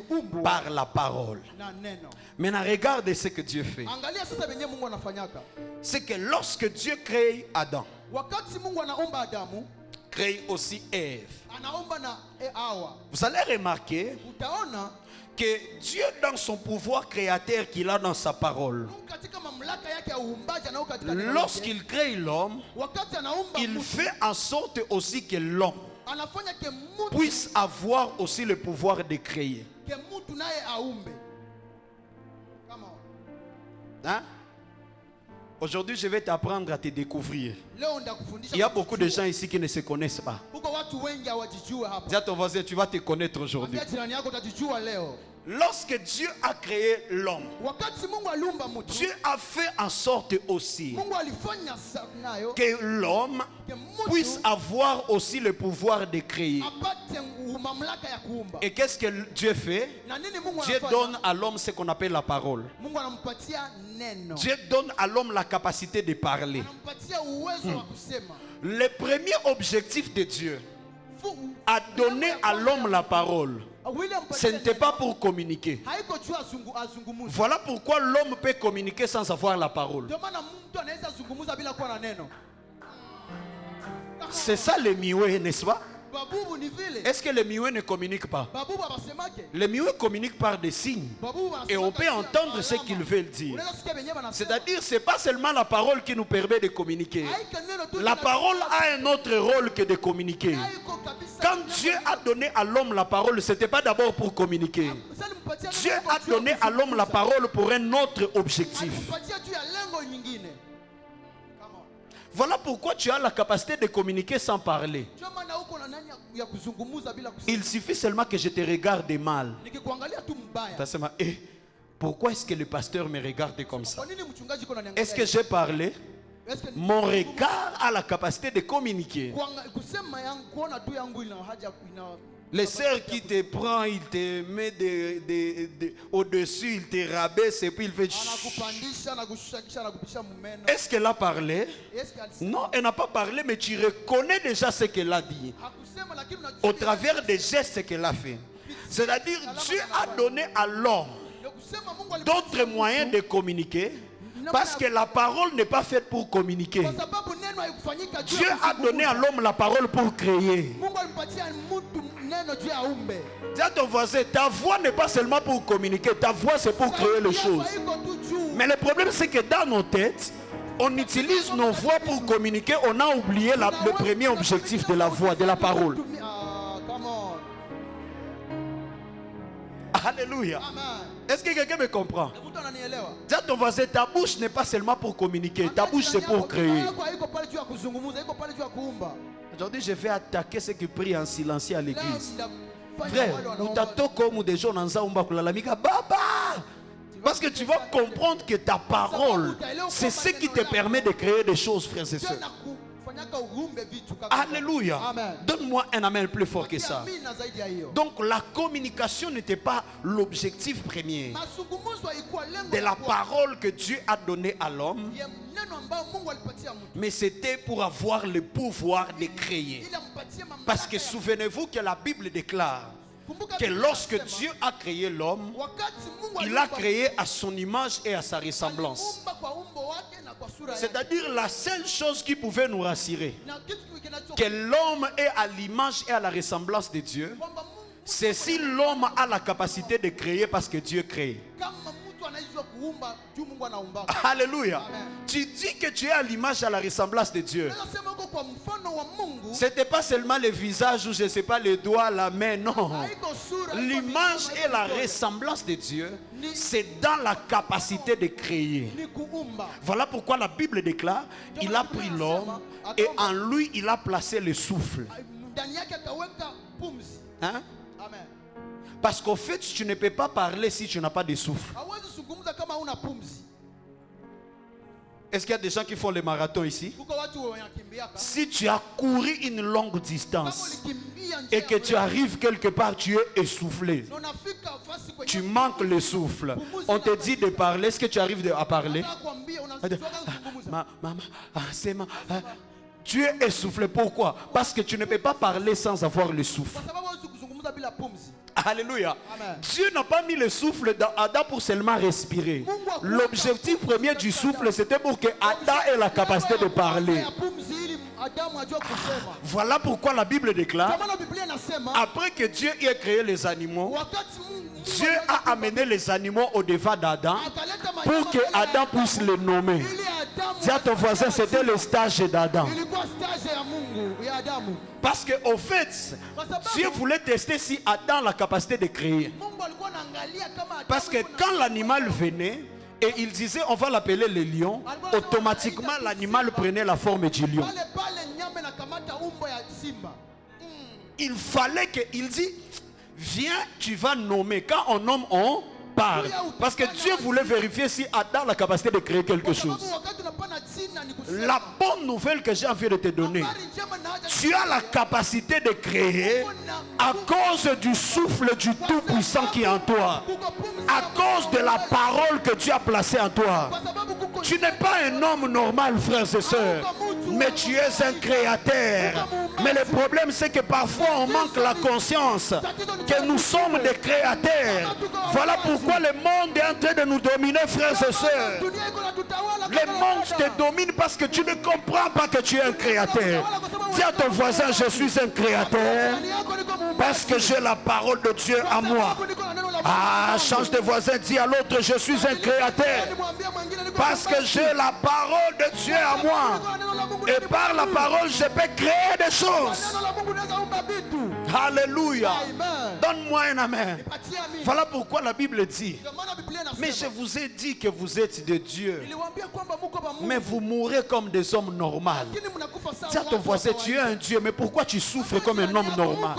par la parole. Maintenant, regarde ce que Dieu fait. C'est que lorsque Dieu crée Adam, crée aussi Ève. Vous allez remarquer que Dieu, dans son pouvoir créateur qu'il a dans sa parole, lorsqu'il crée l'homme, il fait en sorte aussi que l'homme puisse avoir aussi le pouvoir de créer. Hein? Aujourd'hui, je vais t'apprendre à te découvrir. Il y a beaucoup de gens ici qui ne se connaissent pas. Dis à ton voisin, tu vas te connaître aujourd'hui. Lorsque Dieu a créé l'homme, Dieu a fait en sorte aussi que l'homme puisse avoir aussi le pouvoir de créer. Et qu'est-ce que Dieu fait? Dieu donne à l'homme ce qu'on appelle la parole. Dieu donne à l'homme la capacité de parler. Le premier objectif de Dieu a donné à l'homme la parole. Ce n'était pas pour communiquer. Voilà pourquoi l'homme peut communiquer sans avoir la parole. C'est ça le mioué, n'est-ce pas? Est-ce que les mioués ne communiquent pas? Les mioués communiquent par des signes. Et on peut entendre ce qu'ils veulent dire. C'est-à-dire, ce n'est pas seulement la parole qui nous permet de communiquer. La parole a un autre rôle que de communiquer. Quand Dieu a donné à l'homme la parole, ce n'était pas d'abord pour communiquer. Dieu a donné à l'homme la parole pour un autre objectif. Voilà pourquoi tu as la capacité de communiquer sans parler. Il suffit seulement que je te regarde mal. Pourquoi est-ce que le pasteur me regarde comme ça? Est-ce que j'ai parlé? Mon regard a la capacité de communiquer. Les sœurs qui te prend, il te met au-dessus, il te rabaisse et puis il fait... Est-ce qu'elle a parlé? Non, elle n'a pas parlé, mais tu reconnais déjà ce qu'elle a dit. Au travers des gestes qu'elle a fait. C'est-à-dire, Dieu a donné à l'homme d'autres moyens de communiquer. Parce que la parole n'est pas faite pour communiquer. Dieu a donné à l'homme la parole pour créer. Dis à ton voisin, ta voix n'est pas seulement pour communiquer, ta voix c'est pour créer les choses. Mais le problème c'est que dans nos têtes, on utilise nos voix pour communiquer, on a oublié le premier objectif de la voix, de la parole. Alléluia. Est-ce que quelqu'un me comprend? Dis à ton voisin, ta bouche n'est pas seulement pour communiquer, ta bouche c'est pour créer. Aujourd'hui, je vais attaquer ceux qui prient en silencieux à l'église. Frère, nous t'attendons comme des gens dans un baba. Parce que tu vas comprendre que ta parole, c'est ce qui te permet de créer des choses, frères et sœurs. Alléluia. Donne-moi un amen plus fort que ça. Donc la communication n'était pas l'objectif premier de la parole que Dieu a donnée à l'homme, mais c'était pour avoir le pouvoir de créer. Parce que souvenez-vous que la Bible déclare que lorsque Dieu a créé l'homme, il a créé à son image et à sa ressemblance. C'est-à-dire la seule chose qui pouvait nous rassurer que l'homme est à l'image et à la ressemblance de Dieu, c'est si l'homme a la capacité de créer parce que Dieu crée. Alléluia. Tu dis que tu es à l'image et à la ressemblance de Dieu. C'était pas seulement le visage ou je ne sais pas les doigts, la main, non. L'image et la ressemblance de Dieu, c'est dans la capacité de créer. Voilà pourquoi la Bible déclare, il a pris l'homme et en lui il a placé le souffle. Hein? Parce qu'au fait, tu ne peux pas parler si tu n'as pas de souffle. Est-ce qu'il y a des gens qui font les marathons ici? Si tu as couru une longue distance et que tu arrives quelque part, tu es essoufflé. Tu manques le souffle. On te dit de parler. Est-ce que tu arrives à parler? Tu es essoufflé. Pourquoi? Parce que tu ne peux pas parler sans avoir le souffle. Alléluia. Amen. Dieu n'a pas mis le souffle dans Adam pour seulement respirer. L'objectif premier du souffle, c'était pour que Adam ait la capacité de parler. Voilà pourquoi la Bible déclare, après que Dieu ait créé les animaux, Dieu a amené les animaux au devant d'Adam pour que Adam puisse les nommer. Dis à ton voisin, c'était le stage d'Adam. Parce qu'au fait, Dieu voulait tester si Adam a la capacité de créer. Parce que quand l'animal venait et il disait on va l'appeler le lion, automatiquement l'animal prenait la forme du lion. Il fallait qu'il dise viens, tu vas nommer. Quand on nomme, on parle. Parce que Dieu voulait vérifier si Adam a la capacité de créer quelque chose. La bonne nouvelle que j'ai envie de te donner, tu as la capacité de créer à cause du souffle du Tout-Puissant qui est en toi. À cause de la parole que Dieu a placée en toi. Tu n'es pas un homme normal, frères et sœurs, mais tu es un créateur. Mais le problème, c'est que parfois on manque la conscience que nous sommes des créateurs. Voilà pourquoi le monde est en train de nous dominer, frères et sœurs. Le monde te domine parce que tu ne comprends pas que tu es un créateur. Dis à ton voisin, je suis un créateur parce que j'ai la parole de Dieu à moi. Ah, change de voisin, dis à l'autre, je suis un créateur parce que j'ai la parole de Dieu à moi. Et par la parole, je peux créer des choses. Alléluia. Donne-moi un amen. Voilà pourquoi la Bible dit, mais je vous ai dit que vous êtes de Dieu, mais vous mourrez comme des hommes normaux. Dis à ton voisin, tu es un Dieu, mais pourquoi tu souffres comme un homme normal?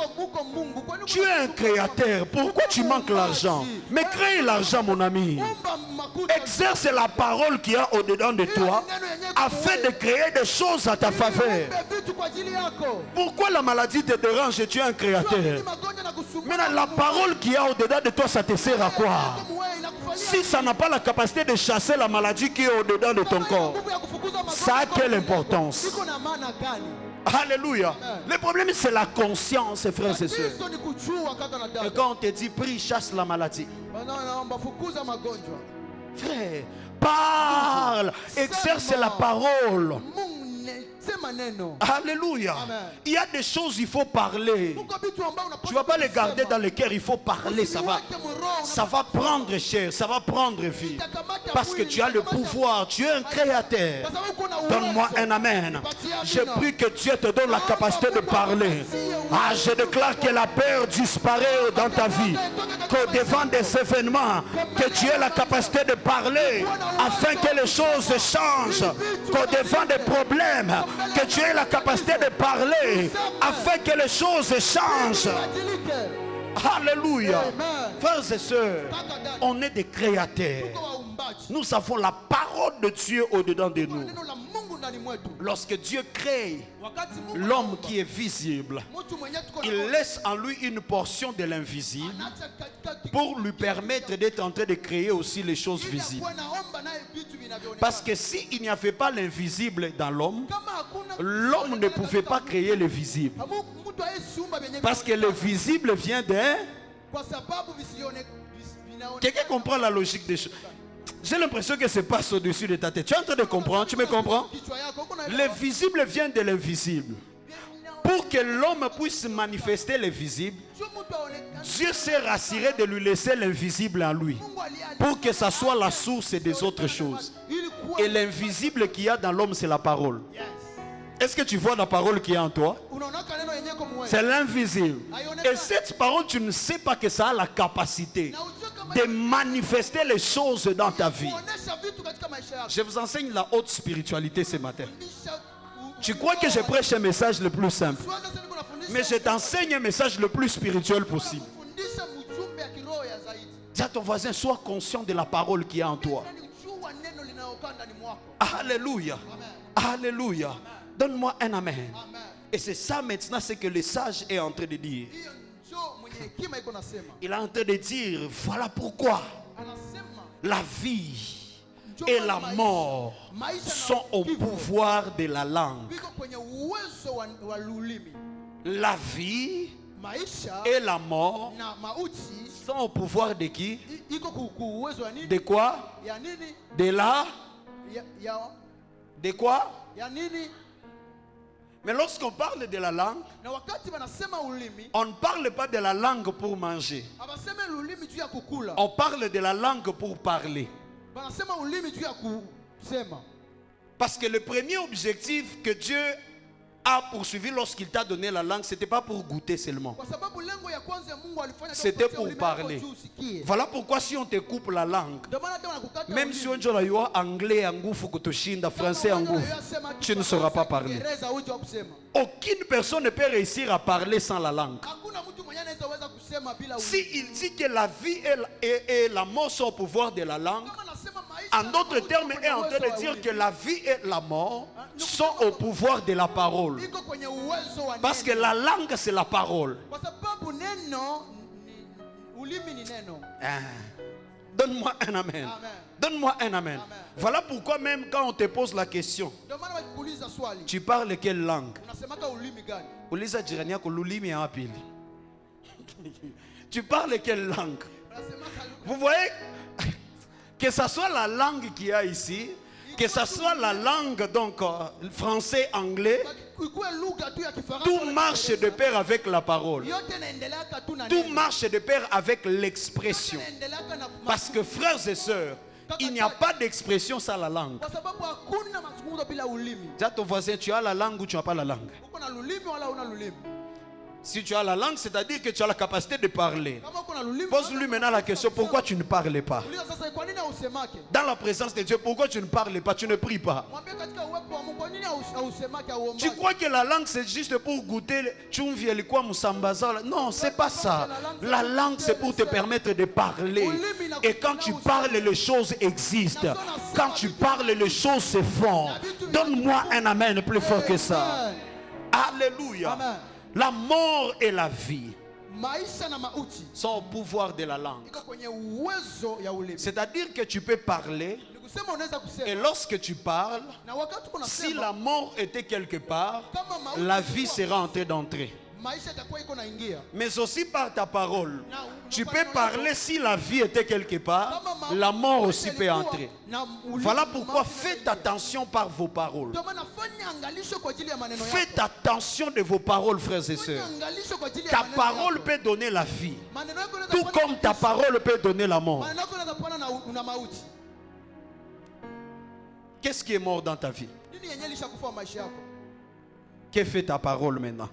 Tu es un créateur, pourquoi tu manques l'argent? Mais crée l'argent, mon ami. Exerce la parole qu'il y a au-dedans de toi afin de créer des choses à ta faveur. Pourquoi la maladie te dérange et tu es un créateur? Maintenant, la parole qu'il y a au-dedans de toi, ça te sert à quoi? Si ça n'a pas la capacité de chasser la maladie qui est au-dedans de ton corps, ça a quelle importance? Alléluia. Le problème, c'est la conscience, frères et sœurs. Et quand on te dit prie, chasse la maladie, Frère, parle, exerce la parole. Alléluia. Amen. Il y a des choses, il faut parler. Tu ne vas pas les garder dans le cœur, il faut parler. Ça va prendre chair, ça va prendre vie. Parce que tu as le pouvoir, tu es un créateur. Donne-moi un amen. Je prie que Dieu te donne la capacité de parler. Ah, je déclare que la peur disparaît dans ta vie. Qu'au devant des événements, que tu aies la capacité de parler afin que les choses changent. Qu'au devant des problèmes, que tu aies la capacité de parler afin que les choses changent. Alléluia. Frères et sœurs, on est des créateurs. Nous avons la parole de Dieu au-dedans de nous. Lorsque Dieu crée l'homme qui est visible, il laisse en lui une portion de l'invisible pour lui permettre d'être en train de créer aussi les choses visibles. Parce que s'il n'y avait pas l'invisible dans l'homme, l'homme ne pouvait pas créer le visible. Parce que le visible vient de... Quelqu'un comprend la logique des choses? J'ai l'impression que ça passe au-dessus de ta tête. Tu es en train de comprendre? Tu me comprends? Le visible vient de l'invisible. Pour que l'homme puisse manifester le visible, Dieu s'est rassuré de lui laisser l'invisible en lui. Pour que ça soit la source des autres choses. Et l'invisible qu'il y a dans l'homme, c'est la parole. Est-ce que tu vois la parole qui est en toi? C'est l'invisible. Et cette parole, tu ne sais pas que ça a la capacité de manifester les choses dans ta vie. Je vous enseigne la haute spiritualité ce matin. Tu crois que je prêche un message le plus simple, mais je t'enseigne un message le plus spirituel possible. Dis à ton voisin, sois conscient de la parole qui est en toi. Alléluia. Alléluia. Donne-moi un amen. Et c'est ça maintenant ce que le sage est en train de dire. Il est en train de dire, voilà pourquoi la vie et la mort sont au pouvoir de la langue. La vie et la mort sont au pouvoir de qui? De quoi? De la? De quoi? Mais lorsqu'on parle de la langue, on ne parle pas de la langue pour manger. On parle de la langue pour parler. Parce que le premier objectif que Dieu a poursuivi lorsqu'il t'a donné la langue, ce n'était pas pour goûter seulement. C'était pour parler. Voilà pourquoi si on te coupe la langue, même si on dit anglais, français, tu ne sauras pas parler. Aucune personne ne peut réussir à parler sans la langue. S'il dit que la vie et la mort sont au pouvoir de la langue, en d'autres termes, il est en train de dire que la vie et la mort sont au pouvoir de la parole. Parce que la langue, c'est la parole. Donne-moi un amen. Donne-moi un amen. Voilà pourquoi même quand on te pose la question, tu parles quelle langue? Tu parles quelle langue? Vous voyez? Que ce soit la langue qu'il y a ici, que ce soit la langue donc français, anglais, tout marche de pair avec la parole. Tout marche de pair avec l'expression. Parce que frères et sœurs, il n'y a pas d'expression sans la langue. Dis à ton voisin, tu as la langue ou tu n'as pas la langue? Si tu as la langue, c'est-à-dire que tu as la capacité de parler. Pose-lui maintenant la question, pourquoi tu ne parles pas? Dans la présence de Dieu, pourquoi tu ne parles pas? Tu ne pries pas. Tu crois que la langue c'est juste pour goûter? Non, c'est pas ça. La langue c'est pour te permettre de parler. Et quand tu parles, les choses existent. Quand tu parles, les choses se font. Donne-moi un amen plus fort que ça. Alléluia. Amen. La mort et la vie sont au pouvoir de la langue. C'est-à-dire que tu peux parler. Et lorsque tu parles, si la mort était quelque part, la vie sera en train d'entrer. Mais aussi par ta parole, Tu peux parler si la vie était quelque part, la mort aussi peut entrer. Voilà pourquoi faites attention par vos paroles. Faites attention de vos paroles, frères et sœurs. Ta parole peut donner la vie, tout comme ta parole peut donner la mort. Qu'est-ce qui est mort dans ta vie? Que fait ta parole maintenant?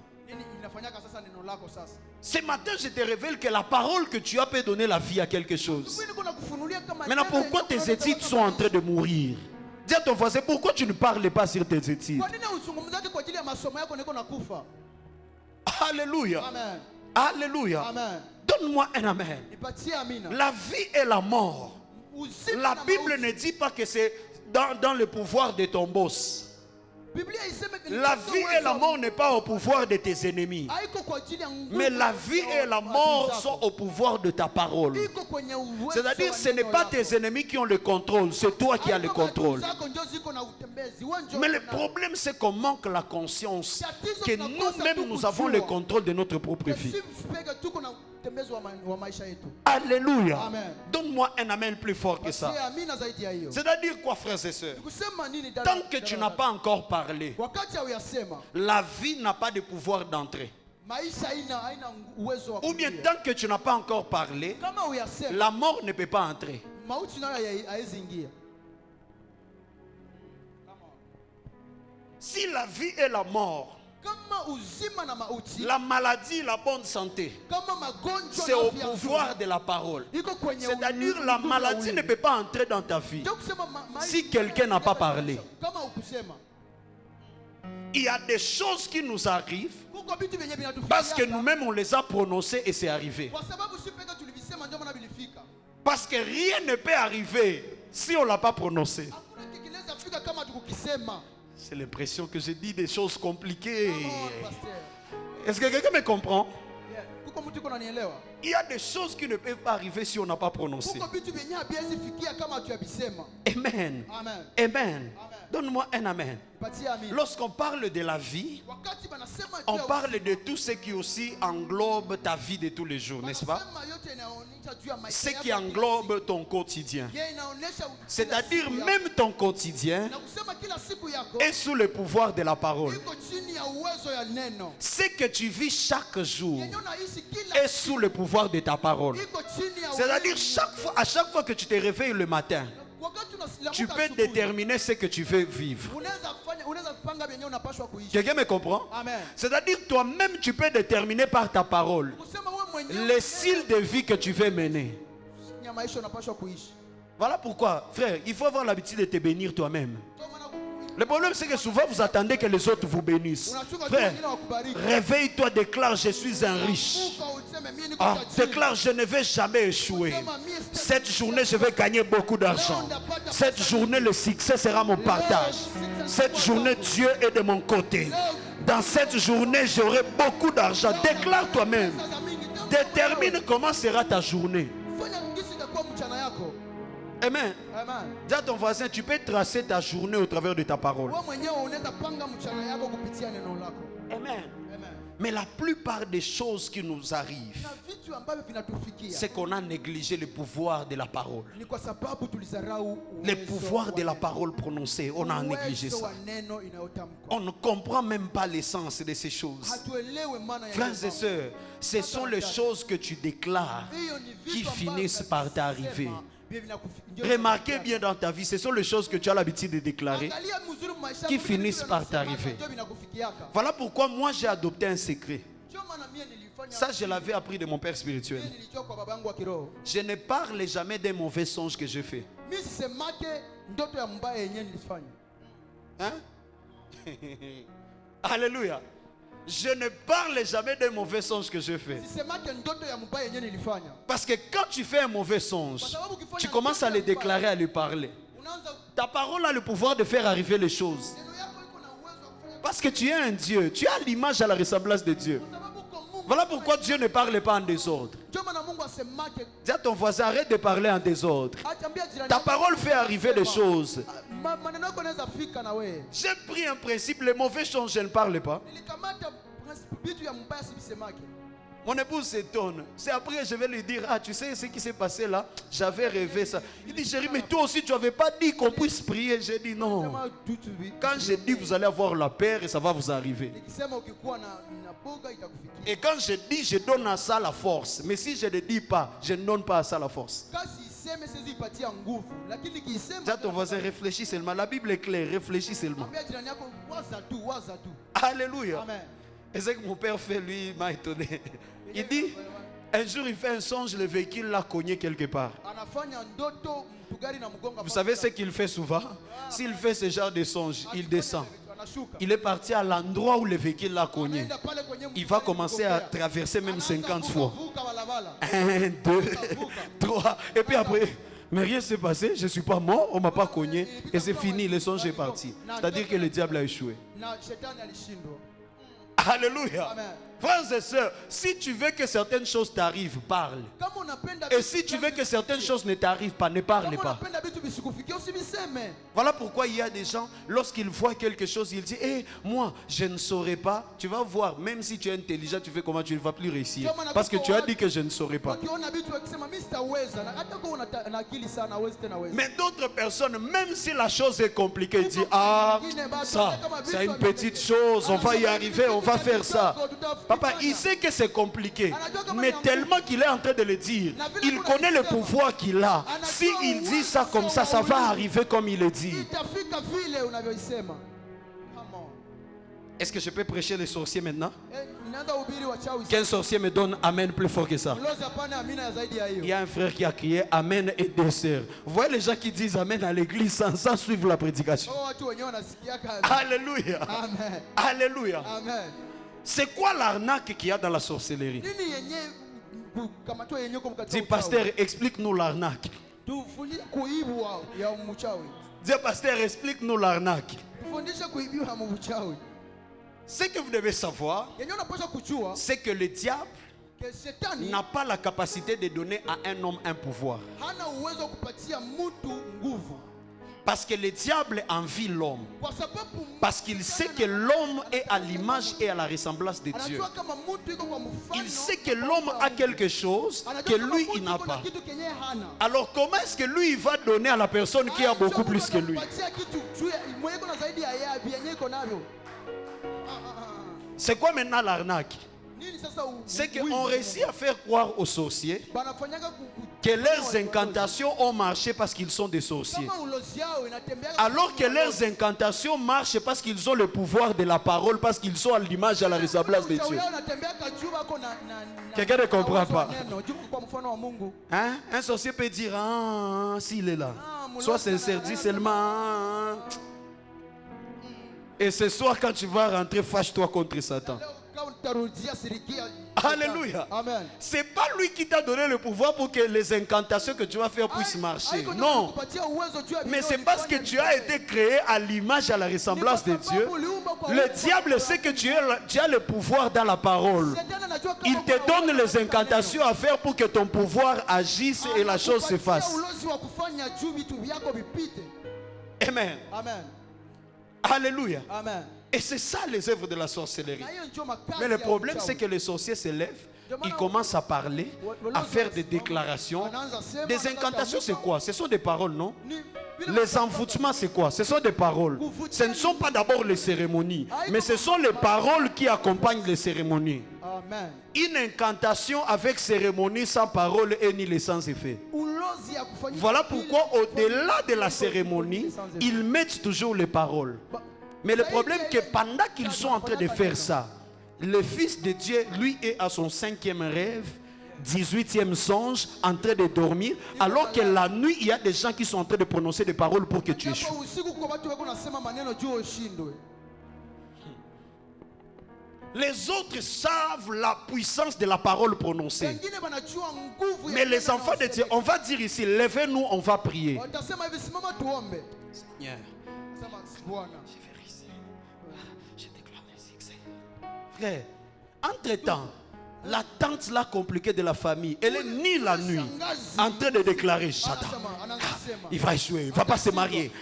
Ce matin, je te révèle que la parole que tu as peut donner la vie à quelque chose. Maintenant, pourquoi tes études sont en train de mourir? Dis à ton voisin, pourquoi tu ne parles pas sur tes études? Alléluia. Amen. Alléluia. Amen. Donne-moi un amen. La vie et la mort. La Bible ne dit pas que c'est dans le pouvoir de ton boss. La vie et la mort n'est pas au pouvoir de tes ennemis. Mais la vie et la mort sont au pouvoir de ta parole. C'est-à-dire, ce n'est pas tes ennemis qui ont le contrôle, c'est toi qui as le contrôle. Mais le problème, c'est qu'on manque la conscience que nous-mêmes, nous avons le contrôle de notre propre vie. Alléluia. Donne-moi un amen plus fort que ça. C'est-à-dire quoi, frères et sœurs? Tant que tu n'as pas encore parlé, la vie n'a pas de pouvoir d'entrer. Ou bien tant que tu n'as pas encore parlé, la mort ne peut pas entrer. Si la vie est la mort, la maladie, la bonne santé, c'est au pouvoir de la parole. C'est-à-dire la maladie ne peut pas entrer dans ta vie si quelqu'un n'a pas parlé. Il y a des choses qui nous arrivent parce que nous-mêmes on les a prononcées et c'est arrivé. Parce que rien ne peut arriver si on ne l'a pas prononcé. C'est l'impression que je dis des choses compliquées. Est-ce que quelqu'un me comprend? Il y a des choses qui ne peuvent pas arriver si on n'a pas prononcé. Amen. Amen. Donne-moi un amen. Lorsqu'on parle de la vie, on parle de tout ce qui aussi englobe ta vie de tous les jours, n'est-ce pas? Ce qui englobe ton quotidien. C'est-à-dire même ton quotidien est sous le pouvoir de la parole. Ce que tu vis chaque jour est sous le pouvoir de ta parole. C'est-à-dire à chaque fois que tu te réveilles le matin, tu peux déterminer ce que tu veux vivre. Quelqu'un me comprend? C'est-à-dire toi-même tu peux déterminer par ta parole le style de vie que tu veux mener. Voilà pourquoi, frère, il faut avoir l'habitude de te bénir toi-même. Le problème c'est que souvent vous attendez que les autres vous bénissent. Frère, réveille-toi, déclare je suis un riche. Déclare je ne vais jamais échouer. Cette journée je vais gagner beaucoup d'argent. Cette journée le succès sera mon partage. Cette journée Dieu est de mon côté. Dans cette journée j'aurai beaucoup d'argent. Déclare toi-même. Détermine comment sera ta journée. Amen. Dis à ton voisin, tu peux tracer ta journée au travers de ta parole. Amen. Mais la plupart des choses qui nous arrivent, c'est qu'on a négligé le pouvoir de la parole. Le pouvoir de la parole prononcée, on a négligé ça. On ne comprend même pas l'essence de ces choses. Frères et sœurs, ce sont les choses que tu déclares qui finissent par t'arriver. Remarquez bien dans ta vie, ce sont les choses que tu as l'habitude de déclarer qui finissent par t'arriver. Voilà pourquoi moi j'ai adopté un secret. Ça je l'avais appris de mon père spirituel. Je ne parle jamais des mauvais songes que je fais. Hein? Alléluia. Je ne parle jamais des mauvais songes que je fais. Parce que quand tu fais un mauvais songe, tu commences à le déclarer, à lui parler. Ta parole a le pouvoir de faire arriver les choses. Parce que tu es un Dieu. Tu as l'image à la ressemblance de Dieu. Voilà pourquoi Dieu ne parle pas en désordre. Dis à ton voisin, arrête de parler en désordre. Ta parole fait arriver des choses. J'ai pris un principe, les mauvais songes, je ne parle pas. Mon épouse s'étonne. C'est après que je vais lui dire, ah, tu sais ce qui s'est passé là? J'avais rêvé ça. Il dit, chérie, mais toi aussi tu n'avais pas dit qu'on puisse prier. J'ai dit non. Quand j'ai dit, vous allez avoir la paix et ça va vous arriver. Et quand je dis, je donne à ça la force. Mais si je ne dis pas, je ne donne pas à ça la force. Déjà ton voisin, réfléchis seulement. La Bible est claire, réfléchis seulement. Alléluia. Et c'est que mon père fait, lui, il m'a étonné. Il dit, un jour il fait un songe, le véhicule l'a cogné quelque part. Vous savez ce qu'il fait souvent? S'il fait ce genre de songe, il descend. Il est parti à l'endroit où le véhicule l'a cogné. Il va commencer à traverser même 50 fois. 1, 2, 3. Et puis après, mais rien ne s'est passé, je ne suis pas mort, on ne m'a pas cogné. Et c'est fini, le songe est parti. C'est-à-dire que le diable a échoué. Alléluia. Amen. Frères et sœurs, si tu veux que certaines choses t'arrivent, parle. Et si tu veux que certaines choses ne t'arrivent pas, ne parle pas. Voilà pourquoi il y a des gens, lorsqu'ils voient quelque chose, ils disent, moi, je ne saurais pas. Tu vas voir, même si tu es intelligent, tu fais comment, tu ne vas plus réussir. Parce que tu as dit que je ne saurais pas. Mais d'autres personnes, même si la chose est compliquée, disent, ça, c'est une petite chose, on va y arriver, on va faire ça. Papa, il sait que c'est compliqué, mais tellement qu'il est en train de le dire, il connaît le pouvoir qu'il a. Si il dit ça comme ça, ça va arriver comme il le dit. Est-ce que je peux prêcher les sorciers maintenant? Qu'un sorcier me donne Amen plus fort que ça. Il y a un frère qui a crié Amen et deux sœurs. Vous voyez les gens qui disent Amen à l'église sans suivre la prédication. Alléluia. Amen. Alléluia. Amen. C'est quoi l'arnaque qu'il y a dans la sorcellerie? Dis, pasteur, explique-nous l'arnaque. Dis, pasteur, explique-nous l'arnaque. Ce que vous devez savoir, c'est que le diable n'a pas la capacité de donner à un homme un pouvoir. Parce que le diable envie l'homme. Parce qu'il sait que l'homme est à l'image et à la ressemblance de Dieu. Il sait que l'homme a quelque chose que lui, il n'a pas. Alors comment est-ce que lui, il va donner à la personne qui a beaucoup plus que lui? C'est quoi maintenant l'arnaque? C'est qu'on réussit à faire croire aux sorciers que leurs incantations ont marché parce qu'ils sont des sorciers. Alors que leurs incantations marchent parce qu'ils ont le pouvoir de la parole, parce qu'ils sont à l'image et à la ressemblance de Dieu. Quelqu'un ne comprend pas. Hein? Un sorcier peut dire, s'il est là, sois sincère, dis seulement. Et ce soir, quand tu vas rentrer, fâche-toi contre Satan. Alléluia. C'est pas lui qui t'a donné le pouvoir pour que les incantations que tu vas faire puissent marcher. Non. Mais c'est parce que tu as été créé à l'image et à la ressemblance de Dieu. Le diable sait que tu as le pouvoir dans la parole. Il te donne les incantations à faire pour que ton pouvoir agisse et la chose se fasse. Amen. Alléluia. Amen. Et c'est ça les œuvres de la sorcellerie. Mais le problème, c'est que les sorciers se lèvent, ils commencent à parler, à faire des déclarations. Des incantations, c'est quoi? Ce sont des paroles, non? Les envoûtements, c'est quoi? Ce sont des paroles. Ce ne sont pas d'abord les cérémonies, mais ce sont les paroles qui accompagnent les cérémonies. Une incantation avec cérémonie sans parole est ni sans effet. Voilà pourquoi au-delà de la cérémonie, ils mettent toujours les paroles. Mais le problème c'est que pendant qu'ils sont en train de faire ça, le Fils de Dieu, lui, est à son 5e rêve, 18e songe, en train de dormir, alors que la nuit, il y a des gens qui sont en train de prononcer des paroles pour que tu échoues. Les autres savent la puissance de la parole prononcée. Mais les enfants de Dieu, on va dire ici, levez-nous, on va prier. Seigneur, frère, entre-temps, la tante là compliquée de la famille, elle est ni la nuit en train de déclarer Shada. Il va échouer, il ne va pas se marier.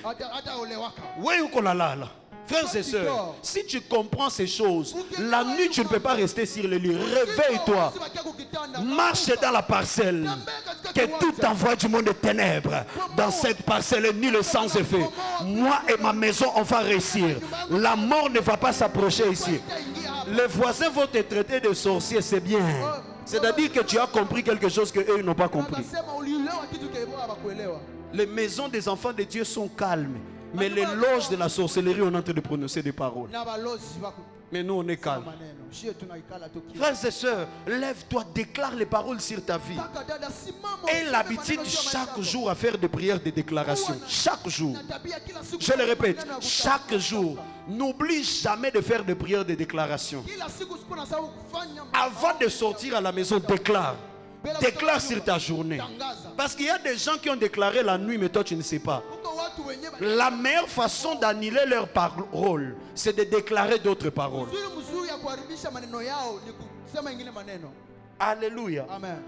Oui ou qu'on a là. Frères et sœurs, si tu comprends ces choses, la nuit tu ne peux pas rester sur le lit. Réveille-toi. Marche dans la parcelle. Que tout envoi du monde de ténèbres dans cette parcelle ni le sang se fait. Moi et ma maison, on va réussir. La mort ne va pas s'approcher ici. Les voisins vont te traiter de sorcier, c'est bien. C'est-à-dire que tu as compris quelque chose qu'eux ils n'ont pas compris. Les maisons des enfants de Dieu sont calmes. Mais les loges de la sorcellerie, on est en train de prononcer des paroles. Mais nous, on est calme. Frères et sœurs, lève-toi, déclare les paroles sur ta vie. Et l'habitude chaque jour à faire des prières de déclaration. Chaque jour. Je le répète, chaque jour. N'oublie jamais de faire des prières de déclaration. Avant de sortir à la maison, déclare. Déclare sur ta journée. Parce qu'il y a des gens qui ont déclaré la nuit, mais toi tu ne sais pas. La meilleure façon d'annuler leurs paroles, c'est de déclarer d'autres paroles. Alléluia. Amen.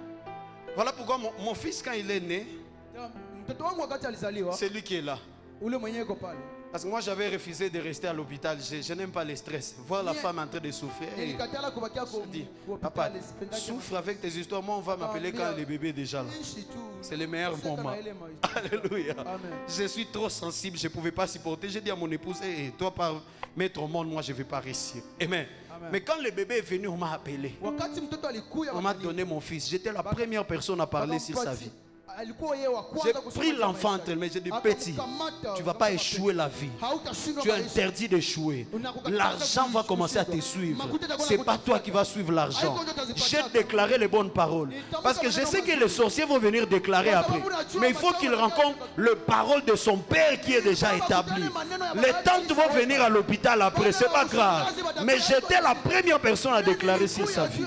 Voilà pourquoi mon fils, quand il est né, c'est lui qui est là. Parce que moi j'avais refusé de rester à l'hôpital. Je n'aime pas le stress. Voir la femme en train de souffrir. Et je dis, papa, souffre avec tes histoires. Moi on va m'appeler quand le bébé est déjà là. C'est le meilleur moment. Alléluia. Je suis trop sensible. Je ne pouvais pas supporter. J'ai dit à mon épouse, hey, toi par mettre au monde, moi je ne vais pas réussir. Amen. Mais quand le bébé est venu, on m'a appelé. On m'a donné mon fils. J'étais la première personne à parler sur sa vie. J'ai pris l'enfant entre mais j'ai dit, petit, tu ne vas pas échouer la vie. Tu es interdit d'échouer. L'argent va commencer à te suivre. Ce n'est pas toi qui vas suivre l'argent. J'ai déclaré les bonnes paroles. Parce que je sais que les sorciers vont venir déclarer après. Mais il faut qu'ils rencontrent le parole de son père qui est déjà établi. Les tantes vont venir à l'hôpital après, ce n'est pas grave. Mais j'étais la première personne à déclarer sur sa vie.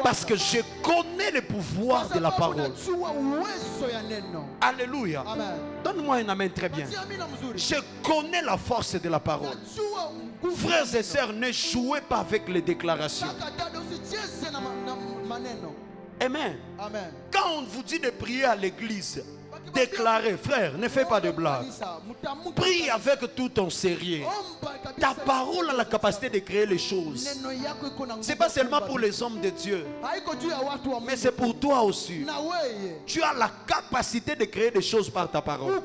Parce que je connais le pouvoir de la parole. Alléluia. Donne-moi un amen très bien. Je connais la force de la parole. Frères et sœurs, ne jouez pas avec les déclarations. Amen. Quand on vous dit de prier à l'église, déclarez, frère, ne fais pas de blagues. Prie avec tout ton sérieux. Ta parole a la capacité de créer les choses. Ce n'est pas seulement pour les hommes de Dieu, mais c'est pour toi aussi. Tu as la capacité de créer des choses par ta parole.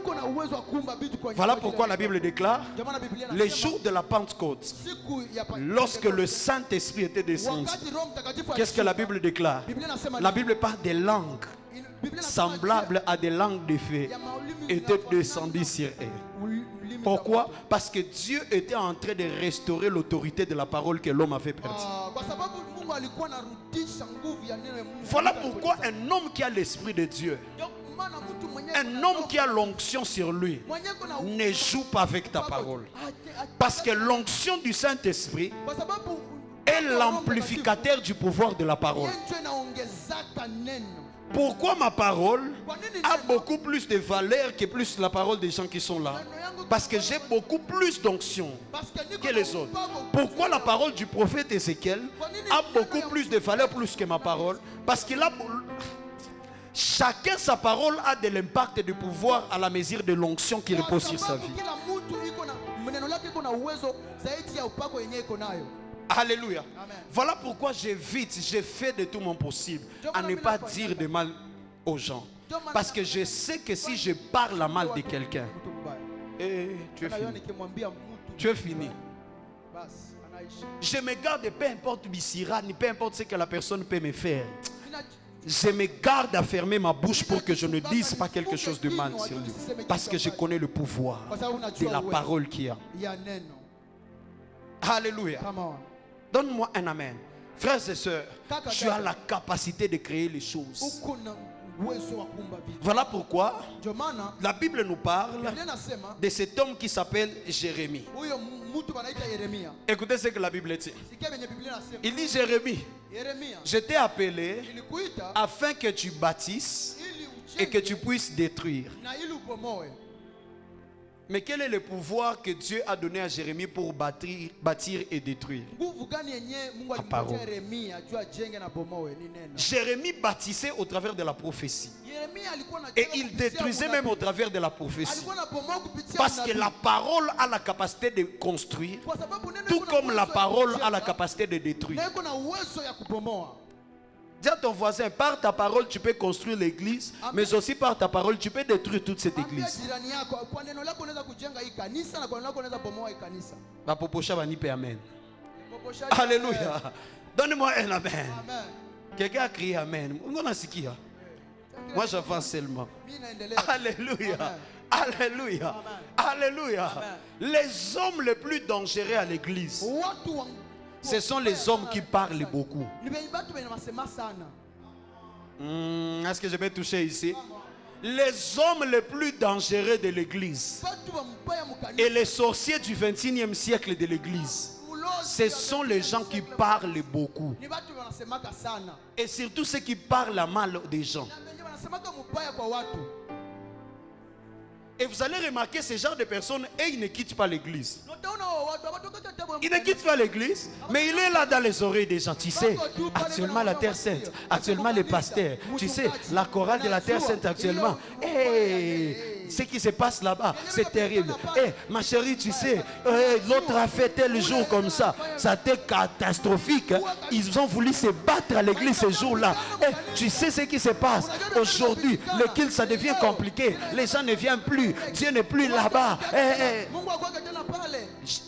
Voilà pourquoi la Bible déclare, les jours de la Pentecôte, lorsque le Saint-Esprit était descendu, qu'est-ce que la Bible déclare? La Bible parle des langues semblables à des langues de feu étaient descendues sur eux. Pourquoi? Parce que Dieu était en train de restaurer l'autorité de la parole que l'homme avait perdue. Voilà pourquoi un homme qui a l'esprit de Dieu, un homme qui a l'onction sur lui, ne joue pas avec ta parole. Parce que l'onction du Saint-Esprit est l'amplificateur du pouvoir de la parole. Pourquoi ma parole a beaucoup plus de valeur que plus la parole des gens qui sont là? Parce que j'ai beaucoup plus d'onction que les autres. Pourquoi la parole du prophète Ézéchiel a beaucoup plus de valeur plus que ma parole? Parce qu'il a... Chacun sa parole a de l'impact et du pouvoir à la mesure de l'onction qui repose sur sa vie. Alléluia. Amen. Voilà pourquoi j'évite, je fais de tout mon possible à ne pas dire de mal aux gens. Parce que je sais que si je parle mal de quelqu'un, tu es fini. Tu es fini. Je me garde, peu importe Bissira, ni peu importe ce que la personne peut me faire. Je me garde à fermer ma bouche pour que je ne dise pas quelque chose de mal sur lui. Parce que je connais le pouvoir de la parole qu'il y a. Alléluia. Donne-moi un amen. Frères et sœurs, tu as la capacité de créer les choses. Voilà pourquoi la Bible nous parle de cet homme qui s'appelle Jérémie. Écoutez ce que la Bible dit. Il dit, Jérémie, je t'ai appelé afin que tu bâtisses et que tu puisses détruire. Mais quel est le pouvoir que Dieu a donné à Jérémie pour bâtir et détruire? La parole. Jérémie bâtissait au travers de la prophétie. Et il détruisait même au travers de la prophétie. Parce que la parole a la capacité de construire, tout comme la parole a la capacité de détruire. Dis à ton voisin, par ta parole tu peux construire l'église, mais aussi par ta parole tu peux détruire toute cette église. Amen. Alléluia. Donne-moi un amen. Quelqu'un a crié amen. Moi j'avance seulement. Alléluia. Alléluia. Alléluia. Les hommes les plus dangereux à l'église, ce sont les hommes qui parlent beaucoup. Est-ce que je vais toucher ici? Les hommes les plus dangereux de l'église et les sorciers du 21e siècle de l'église, ce sont les gens qui parlent beaucoup. Et surtout ceux qui parlent mal des gens. Et vous allez remarquer ce genre de personnes, et ils ne quittent pas l'église. Il ne quitte pas l'église, mais il est là dans les oreilles des gens. Tu sais, actuellement la Terre Sainte, actuellement les pasteurs, tu sais, la chorale de la Terre Sainte actuellement. Ce qui se passe là-bas, c'est terrible. Ma chérie, tu sais, l'autre a fait tel jour comme ça. Ça a été catastrophique. Ils ont voulu se battre à l'église ce jour-là. Tu sais ce qui se passe aujourd'hui. Le culte, ça devient compliqué. Les gens ne viennent plus. Dieu n'est plus là-bas.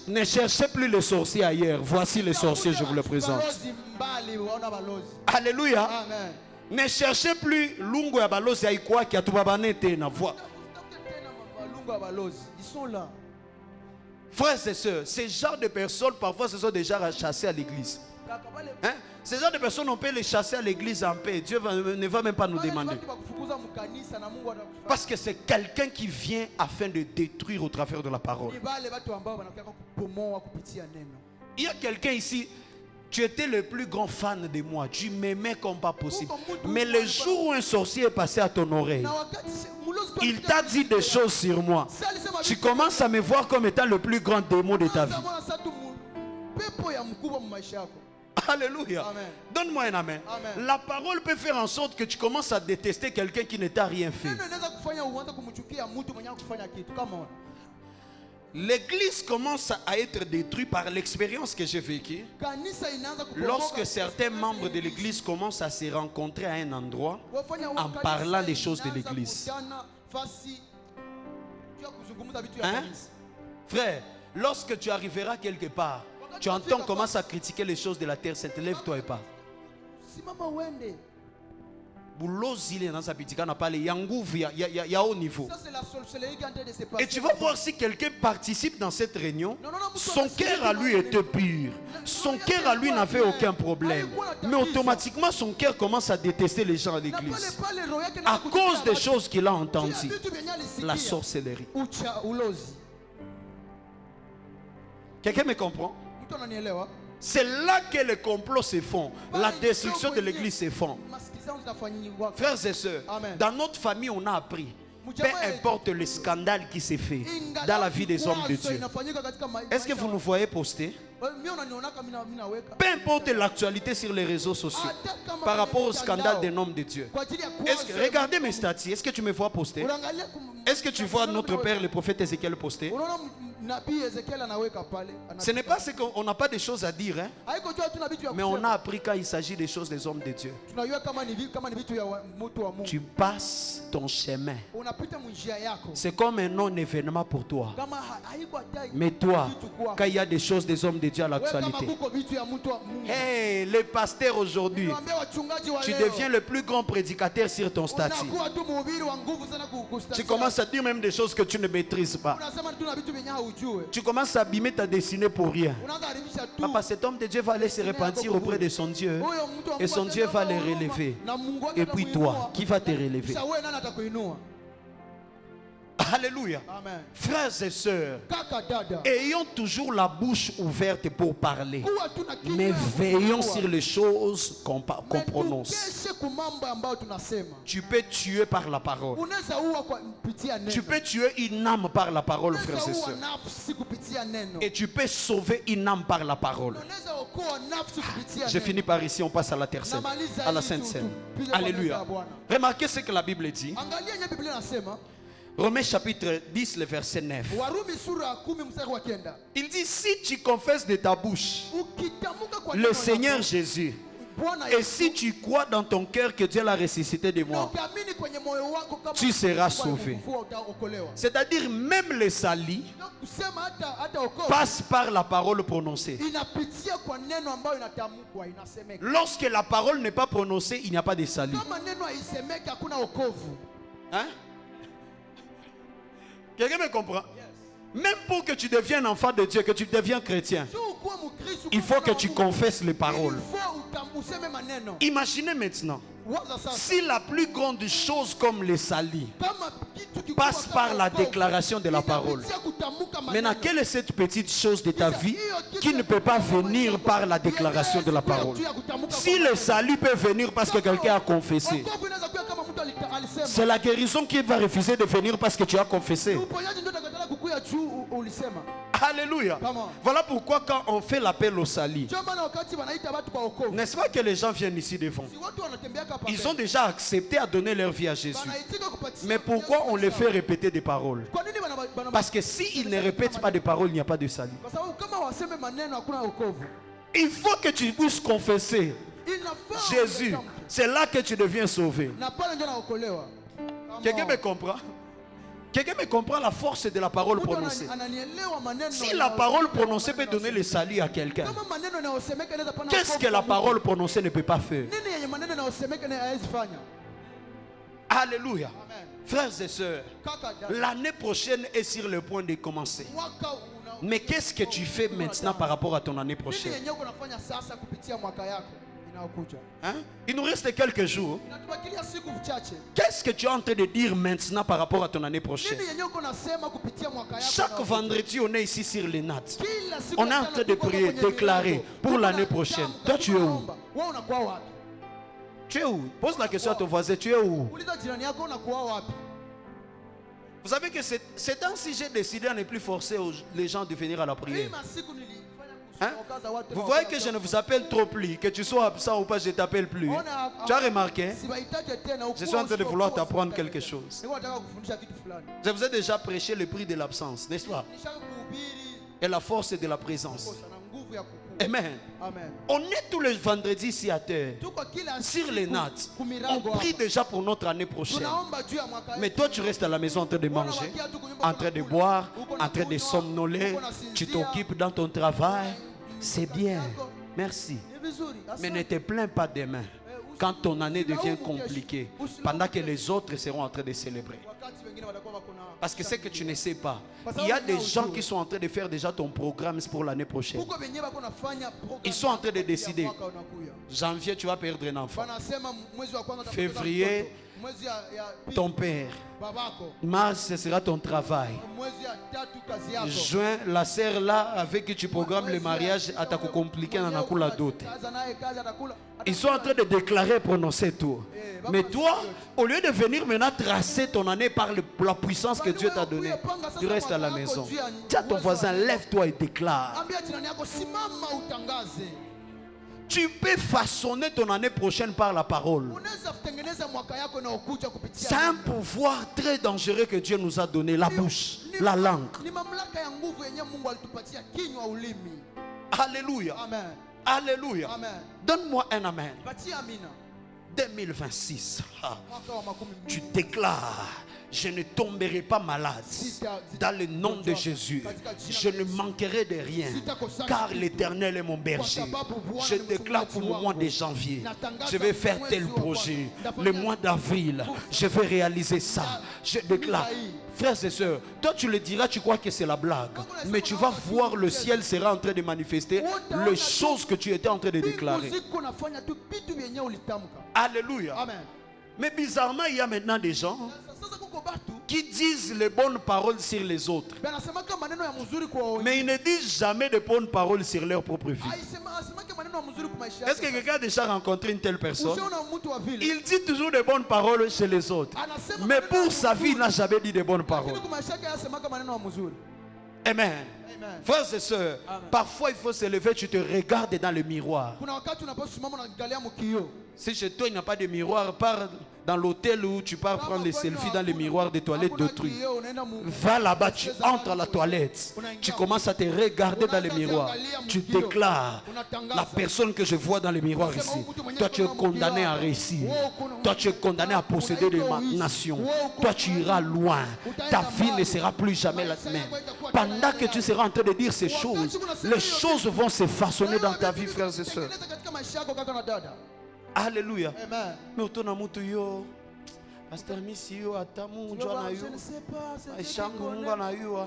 Ne cherchez plus les sorciers ailleurs. Voici les sorciers, je vous le présente. Alléluia. Ne cherchez plus lungo ya balozi ya ikwa ki atubabane tena. Ils sont là. Frères et sœurs, ces genres de personnes parfois se sont déjà chassés à l'église. Hein? Ces genres de personnes, on peut les chasser à l'église en paix. Dieu ne va même pas nous demander. Parce que c'est quelqu'un qui vient afin de détruire au travers de la parole. Il y a quelqu'un ici, tu étais le plus grand fan de moi. Tu m'aimais comme pas possible. Mais le jour où un sorcier est passé à ton oreille, il t'a dit des choses sur moi. Tu commences à me voir comme étant le plus grand démon de ta vie. Alléluia. Donne-moi un amen. La parole peut faire en sorte que tu commences à détester quelqu'un qui ne t'a rien fait. L'église commence à être détruite par l'expérience que j'ai vécue. Lorsque certains membres de l'église commencent à se rencontrer à un endroit en parlant des choses de l'église. Hein? Frère, lorsque tu arriveras quelque part, tu entends commence à critiquer les choses de la terre sainte, lève-toi et parle. Il y a haut niveau. Et tu vas voir si quelqu'un participe dans cette réunion, son cœur à lui était pur. Son cœur à lui n'avait aucun problème. Mais automatiquement, son cœur commence à détester les gens à l'église. À cause des choses qu'il a entendues. La sorcellerie. Quelqu'un me comprend? C'est là que les complots se font. La destruction de l'église se font. Frères et sœurs, dans notre famille, on a appris. Peu importe le scandale qui s'est fait dans la vie des hommes de Dieu. Est-ce que vous nous voyez poster? Peu importe l'actualité sur les réseaux sociaux par rapport au scandale d'un homme de Dieu. Regardez mes statuts. Est-ce que tu me vois poster? Est-ce que tu vois notre père, le prophète Ézéchiel, poster? Ce n'est pas ce qu'on n'a pas de choses à dire, hein? Mais on a appris quand il s'agit des choses des hommes de Dieu. Tu passes ton chemin. C'est comme un non-événement pour toi. Mais toi, quand il y a des choses des hommes de Dieu à l'actualité, hey, les pasteurs aujourd'hui, tu deviens le plus grand prédicateur sur ton statut. Tu commences à dire même des choses que tu ne maîtrises pas. Tu commences à abîmer ta destinée pour rien. Papa, cet homme de Dieu va aller se repentir auprès de son Dieu. Et son Dieu va le relever. Et puis toi, qui va te relever? Alléluia. Amen. Frères et sœurs, Kaka dada. ayons toujours la bouche ouverte pour parler, Kuwa tuna kinywa mais ya veillons kufungua. sur les choses qu'on Mais prononce. tukeshe kumambo ambayo tunasema. Tu peux tuer par la parole. Unaweza ua kwa kupitia neno. Tu peux tuer une âme par la parole, Unaweza frères et ua sœurs. nafsi kupitia neno. Et tu peux sauver une âme par la parole. Unaweza okoa nafsi kupitia Je neno. finis par ici, on passe à la terre sainte, à la sainte scène. Alléluia. Remarquez ce que la Bible dit. Angalia yenye Biblia inasema. Romains chapitre 10, le verset 9. Warumi sura 10 mstari wa 9. Il dit, si tu confesses de ta bouche Ukitamka kwa le neno Seigneur lako, Jésus, Bwana et Yesu, si tu crois dans ton cœur que Dieu l'a ressuscité de na mort, ukiamini kwenye moyo wako kama tu seras Mungu sauvé. alimfufua, utaokolewa. c'est-à-dire même les salis Na kusema hata okovu passent par la parole prononcée. inapitia kwa neno ambayo inatamkwa, inasemeka. Lorsque la parole n'est pas prononcée, il n'y a pas de salut. Kama neno haisemeki hakuna okovu. Hein? Quelqu'un me comprend? Même pour que tu deviennes enfant de Dieu, que tu deviens chrétien, Si ukuwa Mkristo, il faut que ukuwa tu Mungu, confesses les paroles. il faut useme maneno. Imaginez maintenant, Waza sasa. si la plus grande chose comme les salis Kama kitu kikubwa passe kama par la wokovu, déclaration de la parole, inapitia kutamka maneno. maintenant quelle est cette petite chose de ta vie qui ne peut pas venir par la déclaration de la parole? Si le salut peut venir parce que quelqu'un a confessé, Wokovu inaweza kuwa kama mtu alisema. c'est la guérison qui va refuser de venir parce que tu as confessé. Uponyaji ndio utakatala kukuya juu ulisema. Alléluia. Come on. Voilà pourquoi quand on fait l'appel au salut, Ndio maana wakati wanaita watu kwa wokovu, n'est-ce pas que les gens viennent ici devant? si watu wanatembea hapa Ils ont déjà accepté à donner leur vie à Jésus. wanaitika kupatia. Mais pourquoi on les fait répéter des paroles? Kwa nini Parce que s'ils ne répètent pas de paroles, il n'y a pas de salut. Kwa sababu kama waseme maneno hakuna wokovu. Il faut que tu puisses confesser Inafaa Jésus. utamke. C'est là que tu deviens sauvé. Na pale ndio naokolewa. Come Quelqu'un on. me comprend? Quelqu'un me comprend la force de la parole Mtu prononcée? ananielewa maneno. Si la parole prononcée peut donner le salut à quelqu'un, Kama maneno yanayosemeka inaweza pana qu'est-ce wokovu que la kwa mtu? parole prononcée ne peut pas faire? Nini yenye maneno yanayosemeka na haiwezi fanya? Alléluia. Amen. Frères et sœurs, Kaka dada. l'année prochaine est sur le point de commencer. Mwaka Mais qu'est-ce que tu fais maintenant par rapport à ton année Nini prochaine? yenyewe unafanya sasa kupitia mwaka yako inayokuja? Hein? Il nous reste quelques jours. Inatubakilia siku chache. Qu'est-ce que tu es en train de dire maintenant par rapport à ton année prochaine? Nini yenyewe unasema kupitia mwaka yako? Chaque inayokuja? vendredi, on est ici sur les nattes. Kila siku On est ya en tano train de tuko prier, kwenye déclarer milango. pour Tuko l'année na prochaine. tamka, Toi, tu es où? tunaomba. Wewe unakuwa wapi? Tu es où? Pose la question à ton voisin, tu es où? Uliza jirani yako unakuwa wapi? Vous savez que c'est temps-ci j'ai décidé à ne plus forcer les gens de venir à la Hii prière. masiku nilifanya Hein? kusomokaza watu Vous na voyez wakati que je ne wa- vous appelle trop plus, que tu sois absent ou pas, je t'appelle plus. Ona, Tu as remarqué? siwahitaji tena, Je suis en train de ukuwa vouloir usipokuwa t'apprendre siwahitaji quelque tena. chose. Niko nataka kufundisha kitu fulani. Je vous ai déjà prêché le prix de l'absence, n'est-ce pas? Nishaka kuhubiri Et la force de la présence. kosa na nguvu ya kukua. Amen. Amen. On est tous les vendredis ici à terre, Tuko kila sur les siku nattes. On kumirango prie hapa. déjà pour notre année prochaine. Tunaomba juu ya mwaka Mais yetu. toi, tu restes à la maison en train de manger, en train de boire, en train de somnoler. Tu t'occupes dans ton travail. C'est bien. Merci. Ni vizuri. Mais ne Asante. te plains pas demain. Quand ton année devient compliquée, pendant que les autres seront en train de célébrer. Wakati wengine watakuwa wako na- Parce que c'est que tu ne sais pas. Il y a des gens qui sont en train de faire déjà ton programme pour l'année prochaine. Huko wenyewe wako nafanya program Ils sont en train de ya décider. mwaka unakuya. Janvier, tu vas perdre un enfant. Wanasema mwezi wa kwanza utapoteza Février, mtoto. Mwezi ya pili, Ton père. babako. Mars, ce sera ton travail. Mwezi ya tatu kazi yako. Juin, la sœur là avec qui tu programmes le mariage, atakukompliquer dans la coula d'autres. Kaza naye kazi atakula. Ils sont en train de déclarer, prononcer tout. Mais toi, au lieu de venir maintenant tracer ton année par la puissance que Dieu t'a donnée, tu restes à la maison. Dis à ton voisin, lève-toi et déclare. Ambia jirani yako simama utangaze. Tu peux façonner ton année prochaine par la parole. Unaweza kutengeneza mwaka yako inayokuja kupitia C'est un neno. pouvoir très dangereux que Dieu nous a donné, la bouche, la langue. Ni mamlaka ya nguvu yenye Mungu alitupatia, kinywa, ulimi. Alléluia. Amen. Alléluia. Amen. Donne-moi un amen. Patia amina. 2026. Ah. Mwaka wa makumi Tu mbili. déclares, je ne tomberai pas malade. Dans le nom de Jésus, je ne manquerai de rien, car l'Éternel est mon berger. Je déclare pour le mois de janvier, je vais faire tel projet. Le mois d'avril, je vais réaliser ça. Je déclare. Frères et sœurs, toi tu le diras, tu crois que c'est la blague. Mais tu vas voir, le ciel sera en train de manifester les choses que tu étais en train de déclarer. Mbingu ziko nafanya tu vitu vyenye ulitamka. Alléluia. Amen. Mais bizarrement, il y a maintenant des gens Sasa kuko batu qui disent les bonnes paroles sur les autres. banasemaka maneno ya mzuri kwa wengine. Mais ils ne disent jamais de bonnes paroles sur leur propre vie. Asemaki maneno ya mzuri kwa maisha Est-ce que quelqu'un a déjà rencontré une telle personne? Ushaona mtu wa vile. Il dit toujours de bonnes paroles chez les autres. Mais pour sa vie, il n'a jamais dit de bonnes paroles. Lakini kwa maisha yake asemaka maneno ya mzuri. Amen. Amen. Frères et sœurs, parfois il faut se lever, tu te regardes dans le miroir. Kuna wakati unaposimama unaangalia mkio. Si chez toi il n'y a pas de miroir, pars dans l'hôtel où tu pars prendre les selfies dans les miroirs des toilettes d'autrui. Va là-bas, tu entres à la toilette, tu commences à te regarder dans le miroir. Tu déclares, la personne que je vois dans le miroir ici, toi tu es condamné à réussir. Toi tu es condamné à posséder des nations. Toi tu iras loin. Ta vie ne sera plus jamais la même. Pendant que tu seras en train de dire ces choses, les choses vont se façonner dans ta vie, frères et sœurs. Alléluia. Amen. Mais autour mutu yo pasteur misi yo atamu njwa na yo Je ne sais pas, c'est Dieu qui shangu connaît. mungu na yo.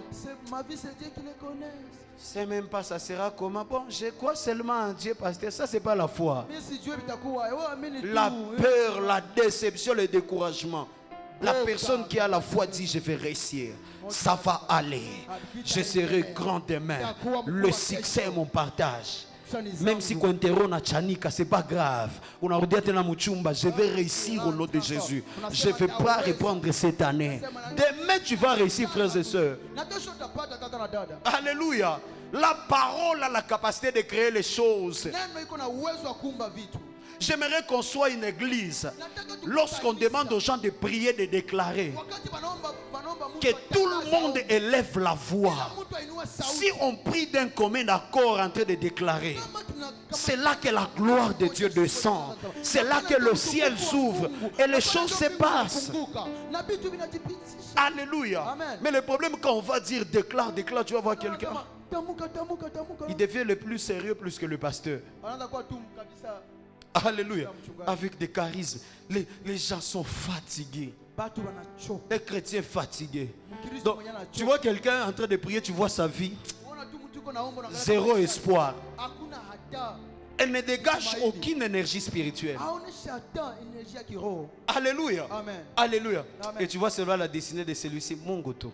Ma vie, c'est Dieu qui les connaît. C'est même pas ça sera comment. Bon, je crois seulement en Dieu, pasteur. Ça c'est pas la foi. Mais si Dieu vitakuwa, amini tu. La peur, la déception, le découragement. La personne qui a la foi dit je vais réussir. Ça va aller. Je serai grand demain. Le succès est mon partage. Même si Kwentero na chanika, c'est pas grave. On a redit à Muchumba, je vais réussir au nom de Jésus. Je ne vais pas reprendre cette année. Demain tu vas réussir, frères et sœurs. Alléluia. La parole a la capacité de créer les choses. J'aimerais qu'on soit une église. Lorsqu'on demande aux gens de prier, de déclarer, que tout le monde élève la voix. Si on prie d'un commun accord en train de déclarer, c'est là que la gloire de Dieu descend. C'est là que le ciel s'ouvre et les choses se passent. Alléluia. Mais le problème quand on va dire déclare, déclare, tu vas voir quelqu'un. Il devient le plus sérieux plus que le pasteur. Alléluia. Avec des charismes. Les gens sont fatigués. Les chrétiens fatigués. Donc, tu vois quelqu'un en train de prier, tu vois sa vie. Zéro espoir. Elle ne dégage aucune énergie spirituelle. Alléluia. Alléluia. Et tu vois, cela la destinée de celui-ci, Mongoto.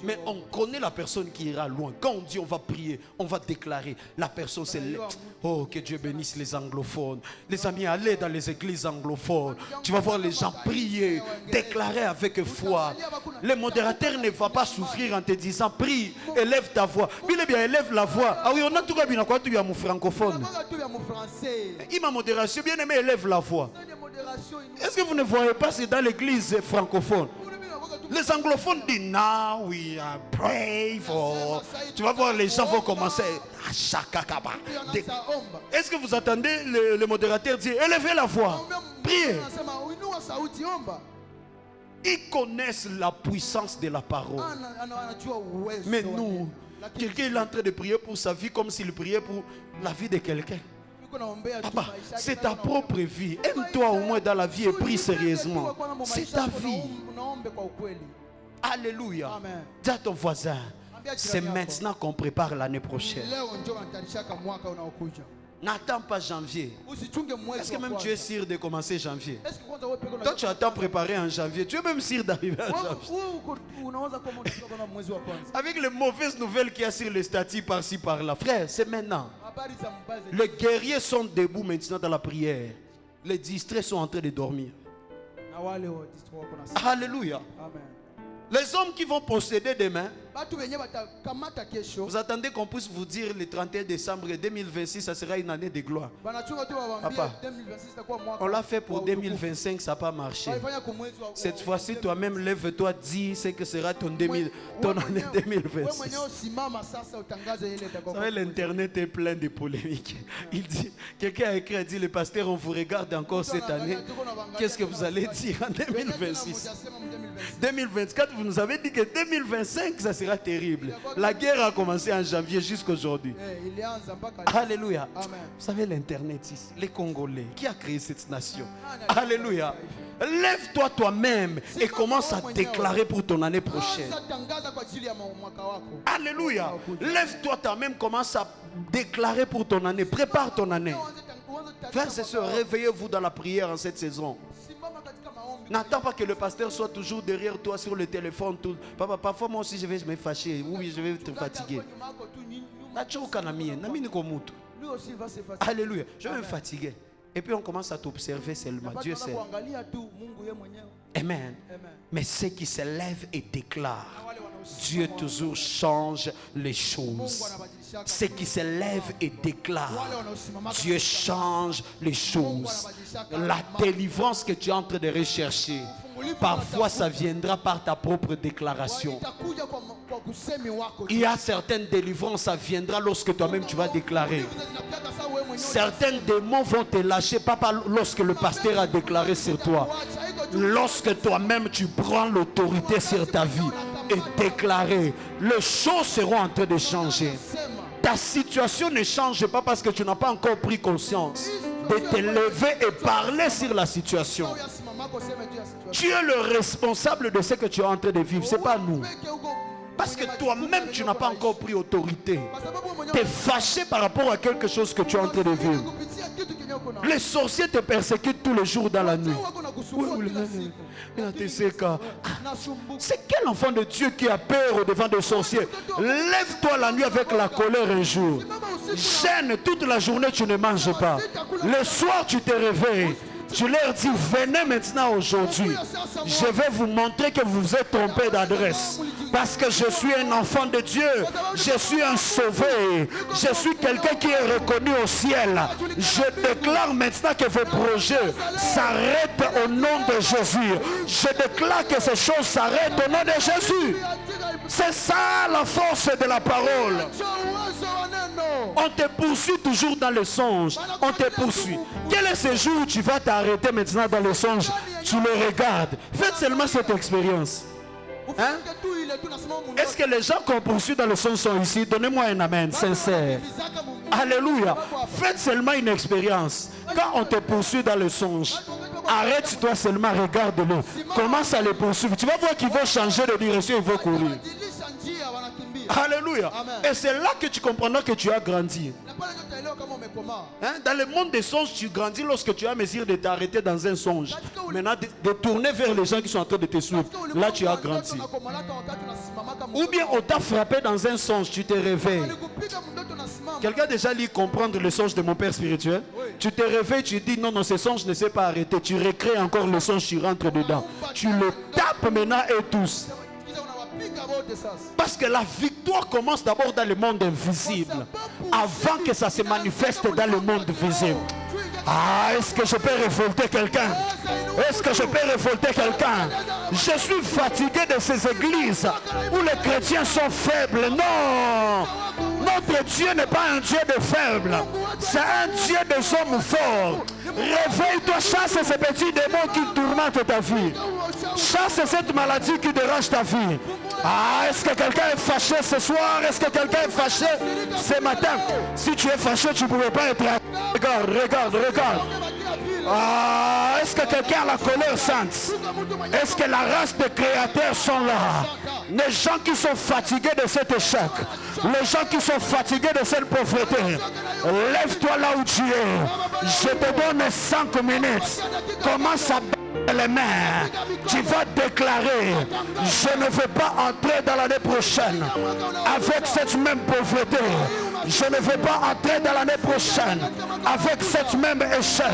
Mais on connaît la personne qui ira loin. Quand on dit on va prier, on va déclarer, la personne c'est... Oh, que Dieu bénisse les anglophones. Les amis, allez dans les églises anglophones. Tu vas voir les gens prier, déclarer avec foi. Le modérateur ne va pas souffrir en te disant, prie, élève ta voix. Il est bien, élève la voix. Ah oui, on a tout bien quoi, tu es mon francophone. Il m'a modération, bien aimé, élève la voix. Est-ce que vous ne voyez pas, c'est dans l'église francophone? Les anglophones disent now we are praying for. Tu vas voir, les gens vont commencer à chakakaba. Est-ce que vous attendez le modérateur dire élevez la voix, priez? Ils connaissent la puissance de la parole. Mais nous, quelqu'un est en train de prier pour sa vie comme s'il priait pour la vie de quelqu'un. Papa, c'est ta propre vie. Aime-toi au moins dans la vie et prie sérieusement. C'est ta vie. Alléluia. Dis à ton voisin, c'est maintenant qu'on prépare l'année prochaine. N'attends pas janvier. Est-ce que même tu es sûr de commencer janvier? Toi tu attends préparer en janvier. Tu es même sûr d'arriver en janvier. Avec les mauvaises nouvelles qu'il y a sur les statuts par-ci par-là. Frère, c'est maintenant. Les guerriers sont debout maintenant dans la prière. Les distraits sont en train de dormir. Alléluia. Les hommes qui vont posséder demain, vous attendez qu'on puisse vous dire le 31 décembre 2026, ça sera une année de gloire. Papa, on l'a fait pour 2025, ça n'a pas marché. Cette fois-ci, toi-même, lève-toi, dis ce que sera ton année 2026. Vous savez, l'internet est plein de polémiques. Il dit, quelqu'un a écrit, a dit, le pasteur, on vous regarde encore cette année. Qu'est-ce que vous allez dire en 2026? 2024, vous nous avez dit que 2025, ça sera terrible. La guerre a commencé en janvier jusqu'à aujourd'hui. Alléluia. Vous savez, l'internet ici, les Congolais, qui a créé cette nation? Alléluia. Lève-toi toi-même et commence à déclarer pour ton année prochaine. Alléluia. Lève-toi toi-même, commence à déclarer pour ton année. Prépare ton année. Frères et sœurs, réveillez-vous dans la prière en cette saison. N'attends pas que le pasteur soit toujours derrière toi sur le téléphone. Tout. Papa, parfois moi aussi je vais me fâcher. Oui, je vais te fatiguer. Lui aussi il va se fatiguer. Alléluia. Je vais me fatiguer. Et puis on commence à t'observer seulement. Dieu sait. Amen. Mais ceux qui se lèvent et déclarent, Dieu toujours change les choses. Ceux qui se lèvent et déclarent, Dieu change les choses. La délivrance que tu es en train de rechercher, parfois ça viendra par ta propre déclaration. Il y a certaines délivrances, ça viendra lorsque toi-même tu vas déclarer. Certains démons vont te lâcher, pas lorsque le pasteur a déclaré sur toi. Lorsque toi-même tu prends l'autorité sur ta vie et déclarer, les choses seront en train de changer. Ta situation ne change pas parce que tu n'as pas encore pris conscience de te lever et parler sur la situation. Tu es le responsable de ce que tu es en train de vivre, ce n'est pas nous. Parce que toi-même tu n'as pas encore pris autorité. Tu es fâché par rapport à quelque chose que tu es en train de vivre. Les sorciers te persécutent tous les jours dans la nuit. C'est quel enfant de Dieu qui a peur au devant des sorciers? Lève-toi la nuit avec la colère un jour. Gêne toute la journée, tu ne manges pas. Le soir, tu te réveilles. Tu leur dis, venez maintenant aujourd'hui. Je vais vous montrer que vous vous êtes trompé d'adresse. Parce que je suis un enfant de Dieu. Je suis un sauvé. Je suis quelqu'un qui est reconnu au ciel. Je déclare maintenant que vos projets s'arrêtent au nom de Jésus. Je déclare que ces choses s'arrêtent au nom de Jésus. C'est ça la force de la parole. On te poursuit toujours dans le songe. On te poursuit. Quel est ce jour où tu vas t'arrêter maintenant dans le songe? Tu le regardes. Faites seulement cette expérience. Hein? Est-ce que les gens qu'on poursuit dans le songe sont ici? Donnez-moi un amen sincère. Alléluia. Faites seulement une expérience. Quand on te poursuit dans le songe, arrête-toi seulement, regarde-le. Commence à les poursuivre. Tu vas voir qu'ils vont changer de direction, ils vont courir. Alléluia. Et c'est là que tu comprendras que tu as grandi. Hein? Dans le monde des songes, tu grandis lorsque tu as mesure de t'arrêter dans un songe. Maintenant, de tourner vers les gens qui sont en train de te suivre. Là, tu as grandi. Ou bien on t'a frappé dans un songe, tu te réveilles. Quelqu'un a déjà lu comprendre le songe de mon père spirituel? Tu te réveilles, tu dis non, non, ce songe ne s'est pas arrêté. Tu recrées encore le songe, tu rentres dedans. Tu le tapes maintenant et tous. Parce que la victoire commence d'abord dans le monde invisible avant que ça se manifeste dans le monde visible. Ah, est-ce que je peux révolter quelqu'un? Est-ce que je peux révolter quelqu'un? Je suis fatigué de ces églises où les chrétiens sont faibles. Non! Notre Dieu n'est pas un Dieu de faibles. C'est un Dieu des hommes forts. Réveille-toi, chasse ces petits démons qui tourmentent ta vie. Chasse cette maladie qui dérange ta vie. Ah, est-ce que quelqu'un est fâché ce soir? Est-ce que quelqu'un est fâché ce matin? Si tu es fâché, tu ne pouvais pas être... Regarde, regarde, regarde. Ah, est-ce que quelqu'un a la colère sainte? Est-ce que la race des créateurs sont là? Les gens qui sont fatigués de cet échec, les gens qui sont fatigués de cette pauvreté, lève-toi là où tu es. Je te donne 5 minutes. Commence à battre les mains. Tu vas déclarer, je ne veux pas entrer dans l'année prochaine avec cette même pauvreté. Je ne veux pas entrer dans l'année prochaine avec cette même échec.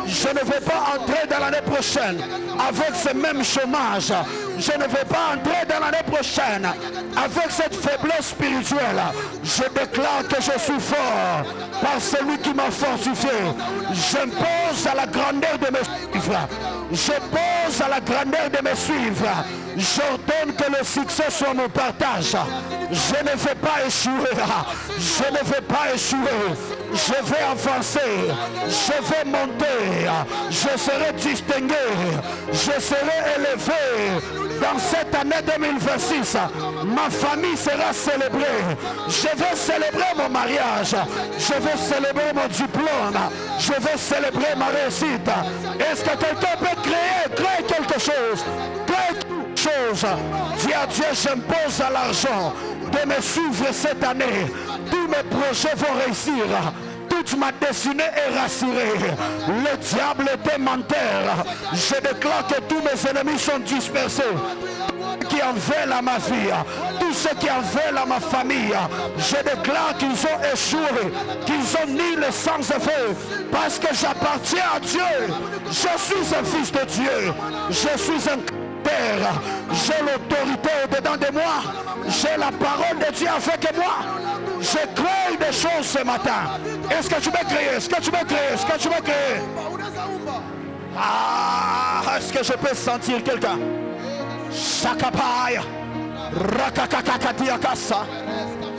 Je ne veux pas entrer dans l'année prochaine avec ce même chômage. Je ne veux pas entrer dans l'année prochaine avec cette faiblesse spirituelle. Je déclare que je suis fort par celui qui m'a fortifié. Je pose à la grandeur de mes suivre. Je pose à la grandeur de mes suivre. J'ordonne que le succès soit mon partage. Je ne vais pas échouer. Je ne vais pas échouer. Je vais avancer. Je vais monter. Je serai distingué. Je serai élevé. Dans cette année 2026, ma famille sera célébrée. Je vais célébrer mon mariage. Je vais célébrer mon diplôme. Je vais célébrer ma réussite. Est-ce que quelqu'un peut créer quelque chose? Créer quelque chose. Dis à Dieu, j'impose à l'argent de me suivre cette année. Tous mes projets vont réussir. Toutes toute ma destinée est rassurée. Le diable était menteur. Je déclare que tous mes ennemis sont dispersés. Qui en veulent à ma vie, tous ceux qui en veulent à ma famille, je déclare qu'ils ont échoué, qu'ils ont mis le sang de feu, parce que j'appartiens à Dieu. Je suis un fils de Dieu, je suis un père, j'ai l'autorité au-dedans de moi, j'ai la parole de Dieu avec moi. Je crée des choses ce matin. Est-ce que tu veux créer? Est-ce que tu veux créer? Est-ce que tu veux créer? Ah, est-ce que je peux sentir quelqu'un? Sakapaya Rakakakatiakasa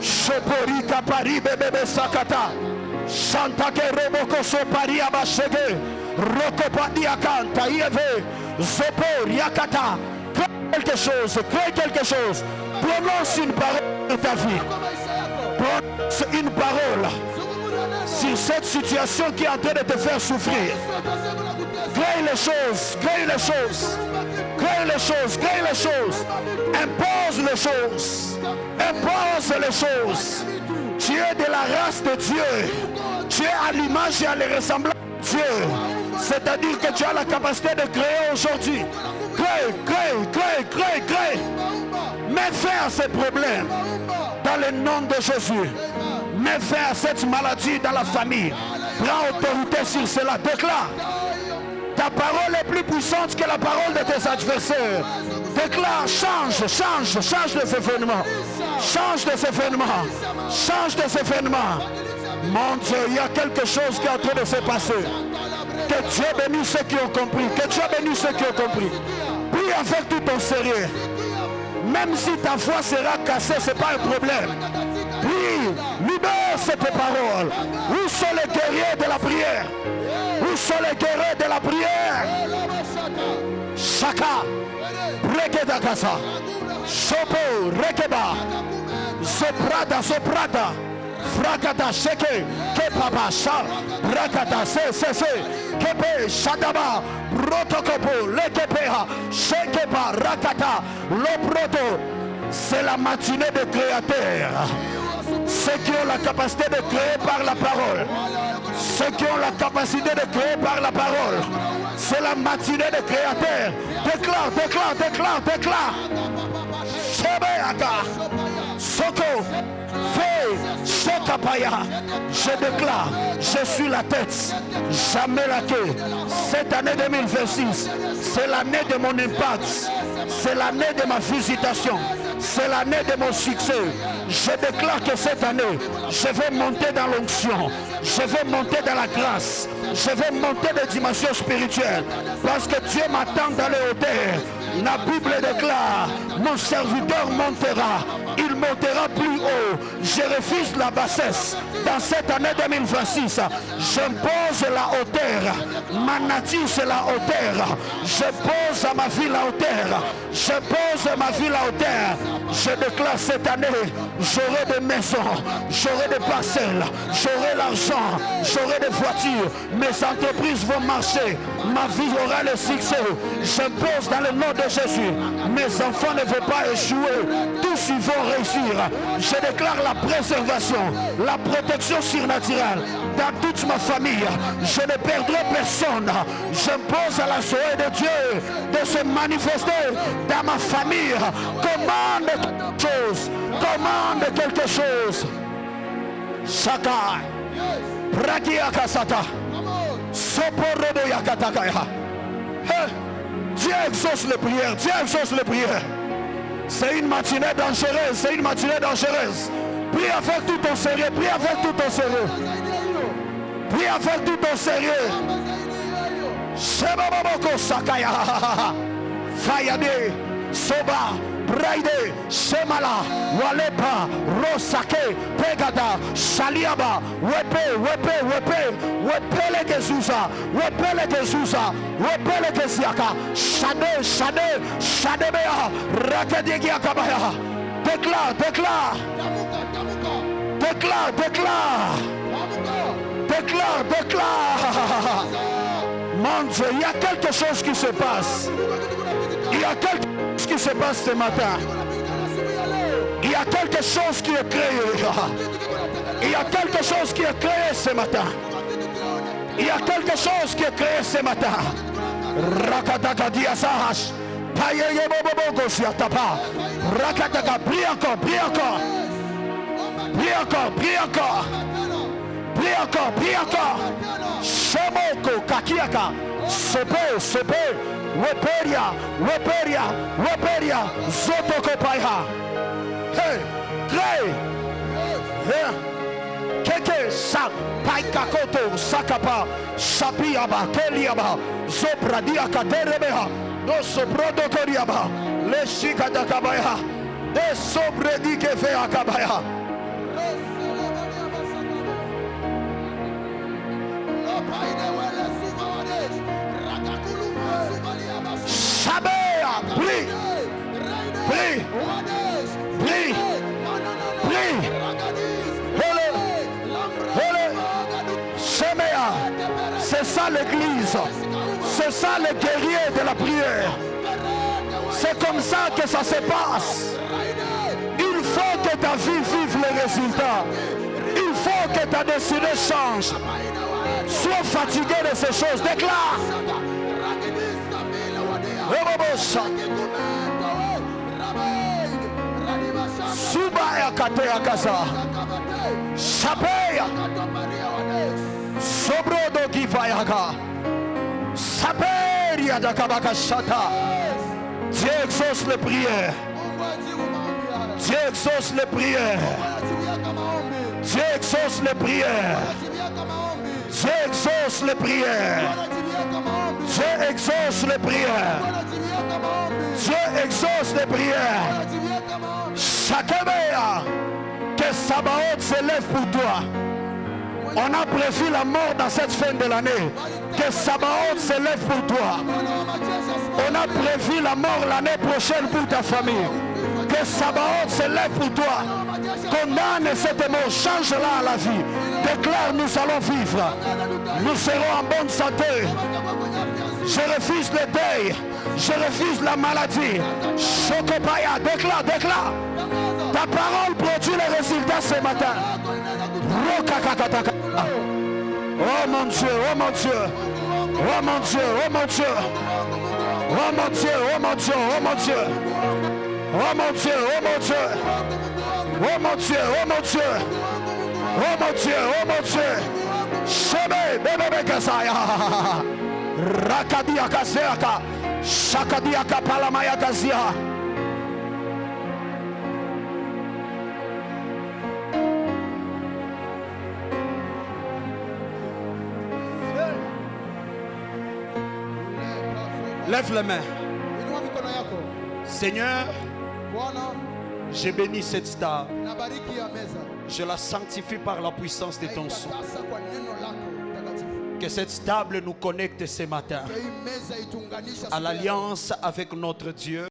Shoporika Pari Bebe Sakata Santake Roboko Sopari Abashege Rokopadiakanta Yeve Zopor Yakata. Crée quelque chose. Prononce une parole de ta vie. Prononce une parole sur cette situation qui est en train de te faire souffrir. Crée les choses, crée les choses. Crée les choses, crée les choses. Impose les choses. Impose les choses. Tu es de la race de Dieu. Tu es à l'image et à la ressemblance de Dieu. C'est-à-dire que tu as la capacité de créer aujourd'hui. Crée, crée, crée, crée, crée. Mets fin à ces problèmes. Dans le nom de Jésus. Mets fin à cette maladie dans la famille. Prends autorité sur cela. Déclare. Ta parole est plus puissante que la parole de tes adversaires. Déclare, change les événements. Change les événements. Change les événements. Mon Dieu, il y a quelque chose qui est en train de se passer. Que Dieu bénisse ceux qui ont compris. Que Dieu bénisse ceux qui ont compris. Prie avec tout ton sérieux. Même si ta foi sera cassée, ce n'est pas un problème. Prie, libère cette parole. Où sont les guerriers de la prière? Où sont les guerriers de la prière? Shaka, Rekedakasa, Sopo, Rekeba, Soprada, Frakata, Sheke, Kepapa, Sha, Rakata, Se, Kepe, Shadaba, Rotokopo, Lekepeha, Shekepa, Rakata, Loproto. C'est la matinée des créateurs. Ceux qui ont la capacité de créer par la parole. Ceux qui ont la capacité de créer par la parole. C'est la matinée des créateurs. Déclare. Shebeaka. Soko. Fé. Shokapaya. Je déclare, je suis la tête, jamais la queue. Cette année 2026, c'est l'année de mon impact. C'est l'année de ma visitation. C'est l'année de mon succès. Je déclare que cette année, je vais monter dans l'onction. Je vais monter dans la grâce. Je vais monter des dimensions spirituelles. Parce que Dieu m'attend dans les hauteurs. La Bible déclare, mon serviteur montera. Il montera plus haut. Je refuse la bassesse. Dans cette année 2026, j'impose la hauteur. Ma nature, c'est la hauteur. Je pose à ma vie la hauteur. Je pose à ma vie la hauteur. Je déclare cette année, j'aurai des maisons, j'aurai des parcelles, j'aurai l'argent, j'aurai des voitures. Mes entreprises vont marcher. Ma vie aura le succès. J'impose dans le nom de Jésus. Mes enfants ne vont pas échouer. Tous ils vont réussir. Je déclare la préservation, la protection surnaturelle dans toute ma famille. Je ne perdrai personne. J'impose à la soeur de Dieu de se manifester dans ma famille. Commande quelque chose. Saka. Prakiakasata. Soporodo Yakatakaya. Dieu exauce les prières. Dieu exauce les prières. C'est une matinée dangereuse. C'est une matinée dangereuse. Prie avec tout ton sérieux. Prie avec tout ton sérieux. Prie avec tout ton sérieux. Sebaboko Sakaya. Fayade. Soba. Braide, Shemala, Walepa, Rosake, Pegada, Shaliaba, Wepele Gezuza, Wepele Geziaka, Shadebea, Rakadegia Kabaya. Déclare. Mon Dieu, il y a quelque chose qui se passe. Il y a quelque chose qui se passe ce matin. Il y a quelque chose qui est créé. Il y a quelque chose qui est créé ce matin. Il y a quelque chose qui est créé ce matin. Rakataka diasahash. Payeye bobobogo siatapa. Rakataka, prie encore, prie encore. Prie encore, prie encore. Prie encore, prie encore. Shemoko kakiaka. Sope, sope. Weperia, weperia, weperia. Zotoko paiha. Hey, crée. Keke sa paikakoto sakapa shapiaba keliaba zopradia katerebeha no soprodo koriaba le shikata kabaya de sobredi kefe akabaya Sabea prie prie prie prie c'est ça l'église, c'est ça les guerriers de la prière. C'est comme ça que ça se passe. Il faut que ta vie vive les résultats. Il faut que ta destinée change. Sois fatigué de ces choses, déclare. Suba yakate yakasa. Shapeya. Sobrodo Givayaga Saperia Dakabaka Shata. Dieu exauce les prières. Dieu exauce les prières. Dieu exauce les prières. Dieu exauce les prières. Dieu exauce les prières. Dieu exauce les prières. Chakabea, que Sabaoth s'élève pour toi. On a prévu la mort dans cette fin de l'année. Que Sabaoth s'élève pour toi. On a prévu la mort l'année prochaine pour ta famille. Que Sabaoth s'élève pour toi. Condamne cette mort, change-la à la vie. Déclare, nous allons vivre. Nous serons en bonne santé. Je refuse le deuil. Je refuse la maladie. Chokopaya, déclare, déclare. Ta parole produit les résultats ce matin. Oh mon Dieu, oh mon Dieu. Oh mon Dieu, oh mon Dieu. Oh mon Dieu, oh mon Dieu, oh mon Dieu. Oh mon Dieu, oh mon Dieu. Oh mon Dieu, oh mon Dieu. Oh mon Dieu, oh mon Dieu. Shebe, bebe kasaya. Rakadia kaseaka. Shakadia kapalamaya kazia. Lève les mains. Seigneur, je bénis cette star. Je la sanctifie par la puissance de ton sang. Que cette table nous connecte ce matin à l'alliance avec notre Dieu.